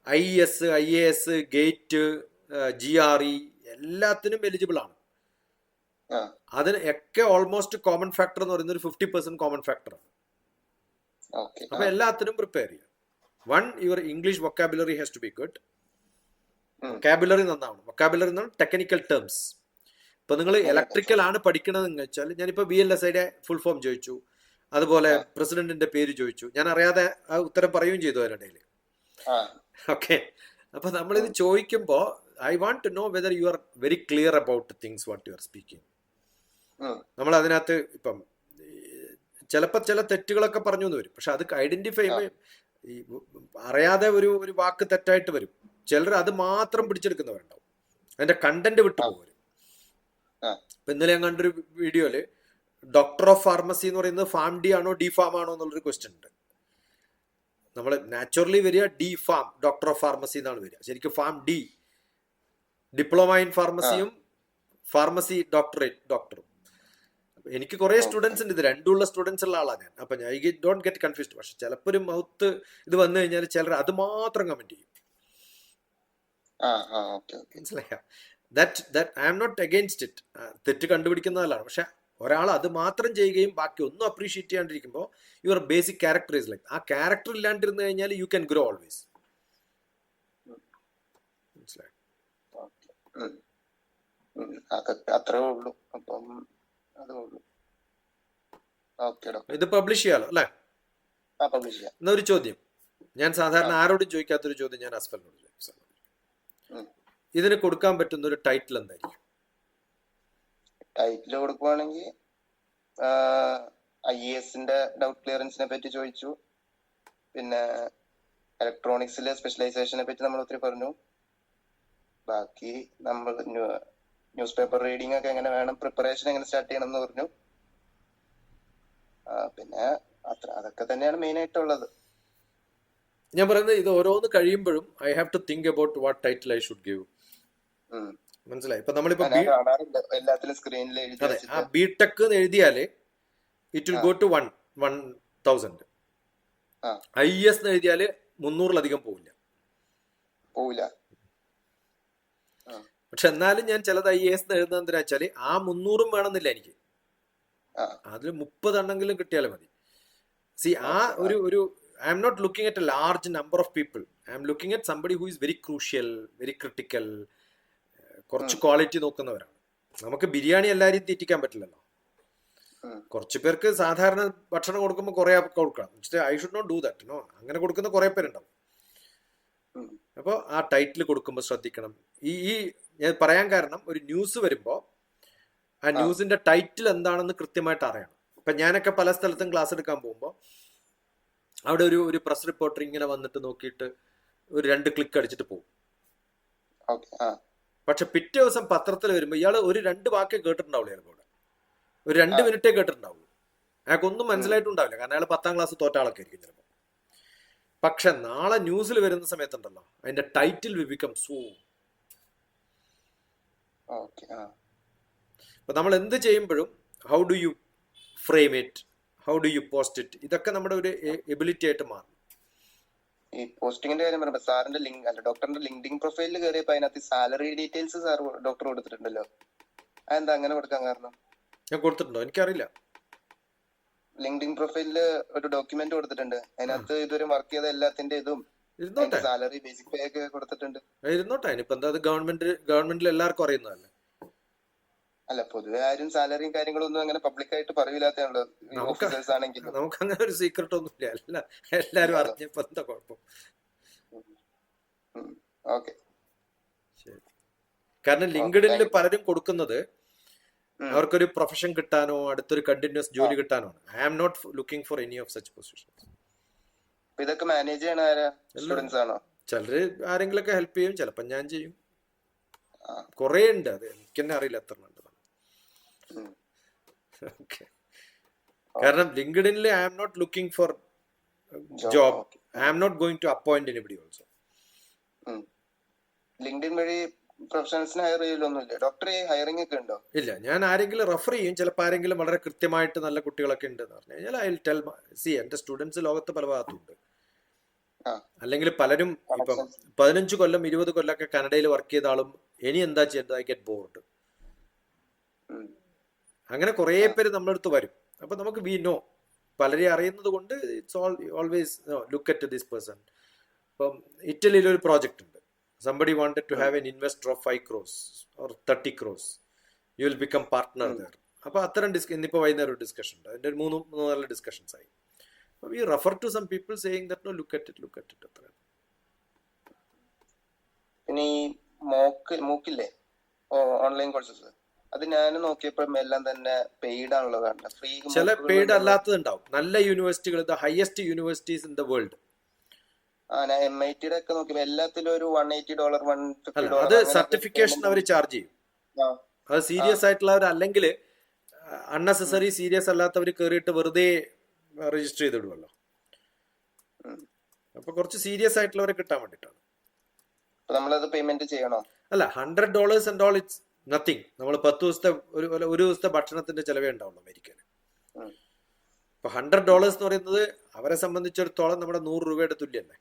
IES, IAS, ഗേറ്റ്, GRE എല്ലാത്തിനും എലിജിബിൾ ആണ്. അതിന് ഒക്കെ ഓൾമോസ്റ്റ് കോമൺ ഫാക്ടർ എന്ന് പറയുന്നത് ഒരു 50% കോമൺ ഫാക്ടർ ആണ്. അപ്പൊ എല്ലാത്തിനും പ്രിപ്പയർ ചെയ്യാം. One, your English vocabulary has to be good. Vocabulary നന്നാവണം. വൊക്കാബുലറി എന്നാണ് ടെക്നിക്കൽ ടേംസ്. ഇപ്പൊ നിങ്ങൾ ഇലക്ട്രിക്കൽ ആണ് പഠിക്കണമെന്ന് വെച്ചാൽ, ഞാനിപ്പോ BLSIയുടെ ഫുൾ ഫോം ചോദിച്ചു, അതുപോലെ പ്രസിഡന്റിന്റെ പേര് ചോദിച്ചു, ഞാൻ അറിയാതെ ആ ഉത്തരം പറയുകയും ചെയ്തു അതിനിടയിൽ. ഓക്കെ, അപ്പൊ നമ്മളിത് ചോദിക്കുമ്പോ I want to know whether you are very clear about things what you are speaking. നമ്മൾ അതിനകത്ത് ഇപ്പം ചിലപ്പോൾ ചില തെറ്റുകളൊക്കെ പറഞ്ഞു എന്ന് വരും, പക്ഷെ അത് ഐഡന്റിഫൈ അറിയാതെ ഒരു വാക്ക് തെറ്റായിട്ട് വരും. ചിലർ അത് മാത്രം പിടിച്ചെടുക്കുന്നവരുണ്ടാവും, അതിന്റെ കണ്ടന്റ് വിട്ടു പോകും. ഇപ്പൊ ഇന്നലെ ഞാൻ കണ്ടൊരു വീഡിയോയില് ഡോക്ടർ ഓഫ് ഫാർമസി എന്ന് പറയുന്നത് ഫാം ഡി ആണോ ഡി ഫാം ആണോ എന്നുള്ളൊരു ക്വസ്റ്റ്യൻ ഉണ്ട്. നമ്മൾ നാച്ചുറലി വരിക D pharm, doctor of pharmacy എന്നാണ് വരിക. ശരിക്കും ഫാം ഡി, ഡിപ്ലോമ ഇൻ ഫാർമസിയും ഫാർമസി ഡോക്ടറും. എനിക്ക് കുറെ സ്റ്റുഡൻസ് ഉണ്ട്, ഇത് രണ്ടുമുള്ള സ്റ്റുഡൻസ് ഉള്ള ആളാണ് ഞാൻ. അപ്പൊ ഞാൻ ഡോണ്ട് ഗെറ്റ് കൺഫ്യൂസ്ഡ്. പക്ഷെ ചിലപ്പോൾ ഒരു മൗത്ത് ഇത് വന്നു കഴിഞ്ഞാൽ ചിലർ അത് മാത്രം കമന്റ് ചെയ്യും. മനസ്സിലായോ? I am not against it. തെറ്റ് കണ്ടുപിടിക്കുന്നതല്ലാണ്. പക്ഷെ ഒരാൾ അത് മാത്രം ചെയ്യുകയും ബാക്കി ഒന്നും അപ്രീഷിയേറ്റ് ചെയ്യാണ്ടിരിക്കുമ്പോൾ your basic character is like, ആ ക്യാരക്ടർ ഇല്ലാണ്ടിരുന്നു കഴിഞ്ഞാൽ യു ക്യാൻ ഗ്രോ ഓൾവേസ്. മനസ്സിലായോ? അത്രേ ഉള്ളൂ. അപ്പം ഇത് പബ്ലിഷ് ചെയ്യാലോ അല്ലേ? എന്നാ ഒരു ചോദ്യം, ഞാൻ സാധാരണ ആരോടും ചോദിക്കാത്തൊരു ചോദ്യം ഞാൻ അസ്ഫലിനോട് ചോദിച്ചു. ഇതിന് കൊടുക്കാൻ പറ്റുന്ന ഒരു ടൈറ്റിൽ എന്തായിരിക്കും? ടൈറ്റിൽ കൊടുക്കുവാണെങ്കിൽ IESന്റെ ഡൗട്ട് ക്ലിയറൻസിനെ പറ്റി ചോദിച്ചു, പിന്നെ ഇലക്ട്രോണിക്സിലെ സ്പെഷ്യലൈസേഷനെ പറ്റി നമ്മൾ ഒത്തിരി പറഞ്ഞു. ബാക്കി നമ്മൾ ന്യൂസ് പേപ്പർ റീഡിംഗ് ഒക്കെ എങ്ങനെ വേണം, പ്രിപ്പറേഷൻ എങ്ങനെ സ്റ്റാർട്ട് ചെയ്യണം എന്ന് പറഞ്ഞു. പിന്നെ അതൊക്കെ തന്നെയാണ് മെയിൻ ആയിട്ടുള്ളത്. ഞാൻ പറയുന്നത് ഇത് ഓരോന്ന് കഴിയുമ്പോഴും I have to think about what title I should give. മനസ്സിലായി? ഇപ്പൊ നമ്മളിപ്പോ അതെ, ആ BTech എഴുതിയാല് it will go to 1,000. IES എഴുതിയാല് 300-ലധികം പോവില്ല. പക്ഷെ എന്നാലും ഞാൻ ചിലത് IAS എഴുതുന്നത് എന്താ വെച്ചാല് ആ 300 വേണമെന്നില്ല എനിക്ക്, അതിൽ 30 എണ്ണെങ്കിലും കിട്ടിയാലും മതി. സി, ആ ഒരു I am not looking at a large number of people. I am looking at somebody who is very crucial, very critical. കുറച്ച് ക്വാളിറ്റി നോക്കുന്നവരാണ്. നമുക്ക് ബിരിയാണി എല്ലാവരെയും തീറ്റിക്കാൻ പറ്റില്ലല്ലോ. കുറച്ച് പേർക്ക് സാധാരണ ഭക്ഷണം കൊടുക്കുമ്പോൾ കുറെ കൊടുക്കണം. I should not do that. No, അങ്ങനെ കൊടുക്കുന്ന കുറെ പേരുണ്ടാവും. അപ്പോൾ ആ ടൈറ്റിൽ കൊടുക്കുമ്പോൾ ശ്രദ്ധിക്കണം. ഈ ഞാൻ പറയാൻ കാരണം, ഒരു ന്യൂസ് വരുമ്പോൾ ആ ന്യൂസിന്റെ ടൈറ്റിൽ എന്താണെന്ന് കൃത്യമായിട്ട് അറിയണം. ഇപ്പൊ ഞാനൊക്കെ പല സ്ഥലത്തും ക്ലാസ് എടുക്കാൻ പോകുമ്പോൾ അവിടെ ഒരു പ്രസ് റിപ്പോർട്ടർ ഇങ്ങനെ വന്നിട്ട് നോക്കിയിട്ട് ഒരു 2 ക്ലിക്ക് അടിച്ചിട്ട് പോകും. പക്ഷെ പിറ്റേ ദിവസം പത്രത്തിൽ വരുമ്പോൾ ഇയാൾ ഒരു 2 വാക്കേ കേട്ടിട്ടുണ്ടാവുള്ളൂ. ചിലപ്പോൾ ഒരു 2 മിനിറ്റേ കേട്ടിട്ടുണ്ടാവുള്ളൂ. അയാൾക്കൊന്നും മനസ്സിലായിട്ടുണ്ടാവില്ല, കാരണം അയാൾ 10ാം ക്ലാസ് തോറ്റ ആളൊക്കെ ആയിരിക്കും ചിലപ്പോൾ. പക്ഷെ നാളെ ന്യൂസിൽ വരുന്ന സമയത്തുണ്ടല്ലോ, അതിന്റെ ടൈറ്റിൽ വിൽ ബിക്കം സോ. അപ്പൊ നമ്മൾ എന്ത് ചെയ്യുമ്പോഴും how do you frame it, how do you post it, ഇതൊക്കെ നമ്മുടെ ഒരു എബിലിറ്റി ആയിട്ട് മാറും. ഈ പോസ്റ്റിംഗിന്റെ കാര്യം പറയുമ്പോൾ സാറിന്റെ ഡോക്ടറിന്റെ ലിങ്ക്ഡിൻ പ്രൊഫൈലിൽ കയറിയപ്പോ അതിനകത്ത് സാലറി ഡീറ്റെയിൽസ് സാർ ഡോക്ടർ കൊടുത്തിട്ടുണ്ടല്ലോ. അതെന്താ അങ്ങനെ കൊടുക്കാൻ കാരണം? ഞാൻ കൊടുത്തിട്ടുണ്ടോ? എനിക്കറിയില്ല. ലിങ്ക്ഡിൻ പ്രൊഫൈലില് ഒരു ഡോക്യുമെന്റ് കൊടുത്തിട്ടുണ്ട്, അതിനകത്ത് ഇതുവരെ വർക്ക് ചെയ്ത എല്ലാത്തിന്റെ ഇതും സാലറി ബേസിക് പേ ഒക്കെ കൊടുത്തിട്ടുണ്ട്. ഇരുന്നോട്ടെ, ഇനിയിപ്പോ എന്താ, അത് ഗവൺമെന്റിൽ എല്ലാവർക്കും അറിയുന്നതല്ലേ. അല്ല, പൊതുവെ ആരും സാലറിയും കാര്യങ്ങളൊന്നും അങ്ങനെ പബ്ലിക് ആയിട്ട് പറയൂലാത്തതാണല്ലോ. നമുക്ക് അങ്ങനെ ഒരു സീക്രട്ട് ഒന്നുമില്ല, എല്ലാരും അറിഞ്ഞപ്പോ എന്താ കുഴപ്പം. കാരണം ലിങ്ക്ഡിനിൽ പലരും കൊടുക്കുന്നത് അവർക്കൊരു പ്രൊഫഷൻ കിട്ടാനോ അടുത്തൊരു കണ്ടിന്യൂസ് ജോലി കിട്ടാനോ ആണ്. I am not looking for any of such positions. ഇതൊക്കെ മാനേജ് ചെയ്യണ ആരാ? സ്റ്റുഡൻസ് ആണോ? ചിലര് ആരെങ്കിലും ഒക്കെ ഹെൽപ്പ് ചെയ്യും, ചിലപ്പോ ഞാൻ ചെയ്യും. കൊറേ ഉണ്ട്, അത് എനിക്ക് തന്നെ അറിയില്ല എത്ര ഉണ്ട്. ഓക്കെ, കാരണം ലിങ്ക്ഡിനിൽ I am not looking for job, I am not going to appoint anybody also. LinkedIn വഴി പ്രൊഫഷണൽസിനെ ഹയർ ചെയ്യലൊന്നുമില്ല. ഡോക്ടർ ഹയറിംഗ് ഒക്കെ ഉണ്ടോ? ഇല്ല, ഞാൻ ആരെങ്കിലും റെഫർ ചെയ്യും. ചിലപ്പോൾ ആരെങ്കിലും വളരെ കൃത്യമായിട്ട് നല്ല കുട്ടികളൊക്കെ ഉണ്ട് എന്ന് പറഞ്ഞു കഴിഞ്ഞാൽ ഐ വിൽ ടെൽ. സി, എന്റെ സ്റ്റുഡൻസ് ലോകത്ത് പല ഭാഗത്തുണ്ട്. അല്ലെങ്കിൽ പലരും ഇപ്പം 15 കൊല്ലം 20 കൊല്ലമൊക്കെ കാനഡയിൽ വർക്ക് ചെയ്ത ആളും ഇനി എന്താ ചെയ്യേണ്ടത്, ഐ ഗെറ്റ് ബോർഡ്. അങ്ങനെ കുറേ പേര് നമ്മുടെ അടുത്ത് വരും. അപ്പൊ നമുക്ക് വി നോ, പലരെ അറിയുന്നത് കൊണ്ട് it's always look at this person. ഇപ്പം ഇറ്റലിയിൽ ഒരു പ്രോജക്റ്റ് ഉണ്ട്. Somebody wanted to have an investor of 5 crores or 30 crores. You will become partner there. അപ്പോൾ അത്തരം ഇന്നിപ്പോൾ വൈകുന്നേരം ഒരു ഡിസ്കഷൻ ഉണ്ട്. അതിൻ്റെ ഒരു മൂന്ന് ഡിസ്കഷൻസ് ആയി. We refer to some people saying that no, look at it അത്ര. പിന്നെ ഈ മൂക്കില്ലേ ഓൺലൈൻ കോഴ്സസ്, അത് ഞാൻ നോക്കിയപ്പോൾ എല്ലാം തന്നെ പെയ്ഡ് ആണല്ലോ കാണുന്നത്. ഫ്രീ ചില പെയ്ഡ് അല്ലാത്തത് ഉണ്ടാവും. നല്ല യൂണിവേഴ്സിറ്റികൾ, the highest universities in the world. ഞാൻ MIT ഒക്കെ നോക്കിയപ്പോൾ എല്ലാത്തിലും ഒരു $180 $150. അത് സർട്ടിഫിക്കേഷൻ അവർ ചാർജ് ചെയ്യും. അത് സീരിയസ് ആയിട്ടുള്ളവർ, അല്ലെങ്കിൽ അൺനെസസറി സീരിയസ് അല്ലാത്തവർ കയറിയിട്ട് വെറുതെ രജിസ്റ്റർ ചെയ്തിടുമല്ലോ. അപ്പൊ കുറച്ച് സീരിയസ് ആയിട്ടുള്ളവരെ കിട്ടാൻ വേണ്ടിട്ടാണ്. നമ്മളത് പേയ്മെന്റ് ചെയ്യണോ? അല്ല, $100 and all it's nothing. നമ്മൾ 10 ദിവസത്തെ ഒരു ദിവസത്തെ ഭക്ഷണത്തിന്റെ ചെലവേ ഉണ്ടാവുള്ളൂ അമേരിക്കയിൽ. ഇപ്പൊ $100 എന്ന് പറയുന്നത് അവരെ സംബന്ധിച്ചിടത്തോളം നമ്മുടെ 100 രൂപയുടെ തുല്യല്ലേ.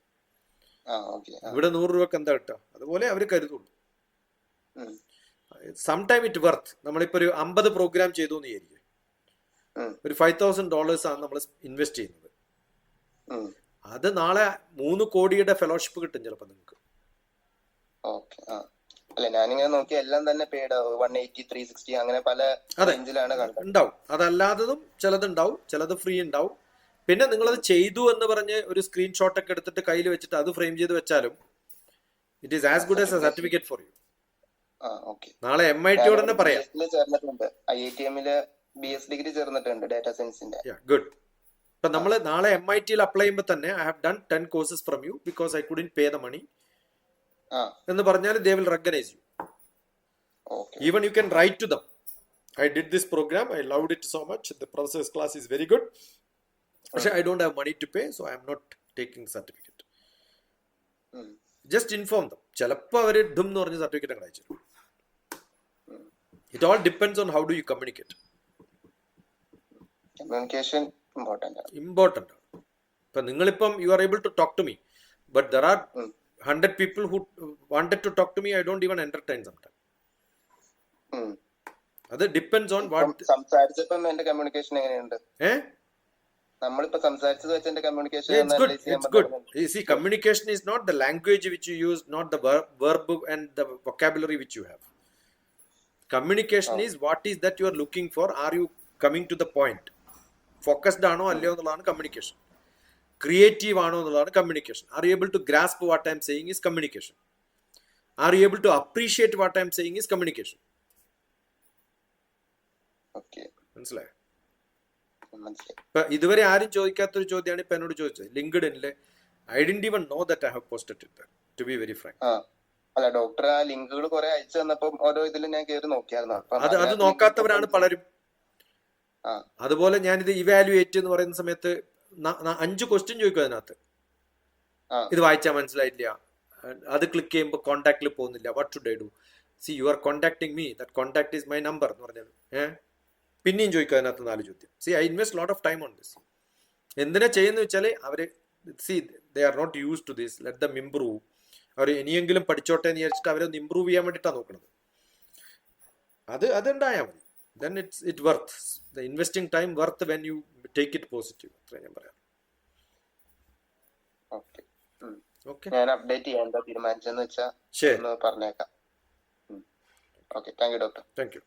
ഇവിടെ 100 രൂപക്ക് എന്താ കിട്ടുക? അതുപോലെ അവർ കരുതുള്ളൂ. Some time it worth. നമ്മളിപ്പോ ഒരു 50 പ്രോഗ്രാം ചെയ്തു എന്ന് വിചാരിക്കും, ഒരു $5,000 ആണ് നമ്മൾ ഇൻവെസ്റ്റ് ചെയ്യുന്നത്. അത് നാളെ 3 കോടിയുടെ ഫെലോഷിപ്പ് കിട്ടും ചിലപ്പോ നിങ്ങൾക്ക്. അല്ല, ഞാനിങ്ങനെ നോക്കി എല്ലാം തന്നെ പെയ്ഡ് 180 360 അങ്ങനെ പല റേഞ്ചിലാണ് ഉണ്ടാവും. അതല്ലാത്തതും ചിലതുണ്ടാവും, ചിലത് ഫ്രീ ഉണ്ടാവും. പിന്നെ നിങ്ങളത് ചെയ്തു എന്ന് പറഞ്ഞ് ഒരു സ്ക്രീൻഷോട്ട് ഒക്കെ എടുത്തിട്ട് കയ്യിൽ വെച്ചിട്ട് അത് ഫ്രെയിം ചെയ്ത് വെച്ചാലും it is as good as a certificate for you. നാളെ MIT യോട് തന്നെ പറയാം. IITM BS ഡിഗ്രി ചേർന്നിട്ടുണ്ട് ഡാറ്റാ സയൻസിന്റെ. ഗുഡ്. ഇപ്പൊ നമ്മള് നാളെ MIT അപ്ലൈ ചെയ്യുമ്പോൾ തന്നെ I have done 10 courses from you because I couldn't pay the money എന്ന് പറഞ്ഞാൽ they will recognize you. Even you can write to them, I did this program, I loved it so much, the professor's class is very good, പക്ഷെ I don't have money to pay, so I am not taking certificate. Just inform them. ചിലപ്പോൾ അവർ ഡും എന്ന് പറഞ്ഞ certificate അങ്ങ് അയച്ചു. It all depends on how do you communicate. Communication important ആണ്. ഇപ്പൊ നിങ്ങളിപ്പം you are able to talk to me, but there are 100 people who wanted to talk to me, I don't even entertain sometimes. അത് depends on what. സംസാരിച്ചപ്പോൾ എന്റെ communication എങ്ങനെയുണ്ട്? നമ്മളിപ്പോ സംസാരിച്ചത് വെച്ച് എന്റെ communication it's good. You see, communication is not the language which you use, not the verb and the vocabulary which you have. Communication is what is that you are looking for. Are you coming to the point? Focused ആണോ അല്ലയോ എന്നുള്ളതാണ് communication. Creative ആണോ എന്നുള്ളതാണ് communication. Are you able to grasp what I am saying is communication. Are you able to appreciate what I am saying is communication. മനസ്സിലായോ? ഇപ്പൊ ഇതുവരെ ആരും ചോദിക്കാത്തൊരു ചോദ്യമാണ് ഇപ്പൊ എന്നോട് ചോദിച്ചത്. ലിങ്ക്ഡിനില് I didn't even know that I have posted it there, to be very frank. അല്ല ഡോക്ടർ, ആ ലിങ്കുകൾ കുറെ അയച്ചു തന്നപ്പോൾ ഓരോ ഇതിലും ഞാൻ കയറി നോക്കിയായിരുന്നു. അത് നോക്കാത്തവരാണ് പലരും. അതുപോലെ ഞാനിത് ഇവാലുവേറ്റ് എന്ന് പറയുന്ന സമയത്ത് 5 ക്വസ്റ്റ്യൻ ചോദിക്കും അതിനകത്ത്. ഇത് വായിച്ചാൽ മനസ്സിലായില്ല, അത് ക്ലിക്ക് ചെയ്യുമ്പോൾ കോണ്ടാക്റ്റിൽ പോകുന്നില്ല, what should I do? See you are contacting me, that contact is my number എന്ന് പറഞ്ഞാൽ പിന്നെയും ചോദിക്കും അതിനകത്ത് 4 ചോദ്യം. See I invest lot of time on this. എന്തിനാ ചെയ്യുന്ന വെച്ചാൽ അവര് see they are not use to this, let them improve. അവർ ഇനിയെങ്കിലും പഠിച്ചോട്ടെ എന്ന് വിചാരിച്ചിട്ട് അവരൊന്ന് ഇംപ്രൂവ് ചെയ്യാൻ വേണ്ടിയിട്ടാണ് നോക്കുന്നത്. അതുണ്ടായാൽ മതി. Then it worth the investing time worth when you take it positive. അത്രേ ഞാൻ പറയാം. ഓക്കെ, ഞാൻ അപ്ഡേറ്റ് ചെയ്യാൻ എന്താ തീരുമാനിച്ചെന്ന് വെച്ചാൽ പറഞ്ഞേക്കാം. Okay, thank you doctor. Thank you.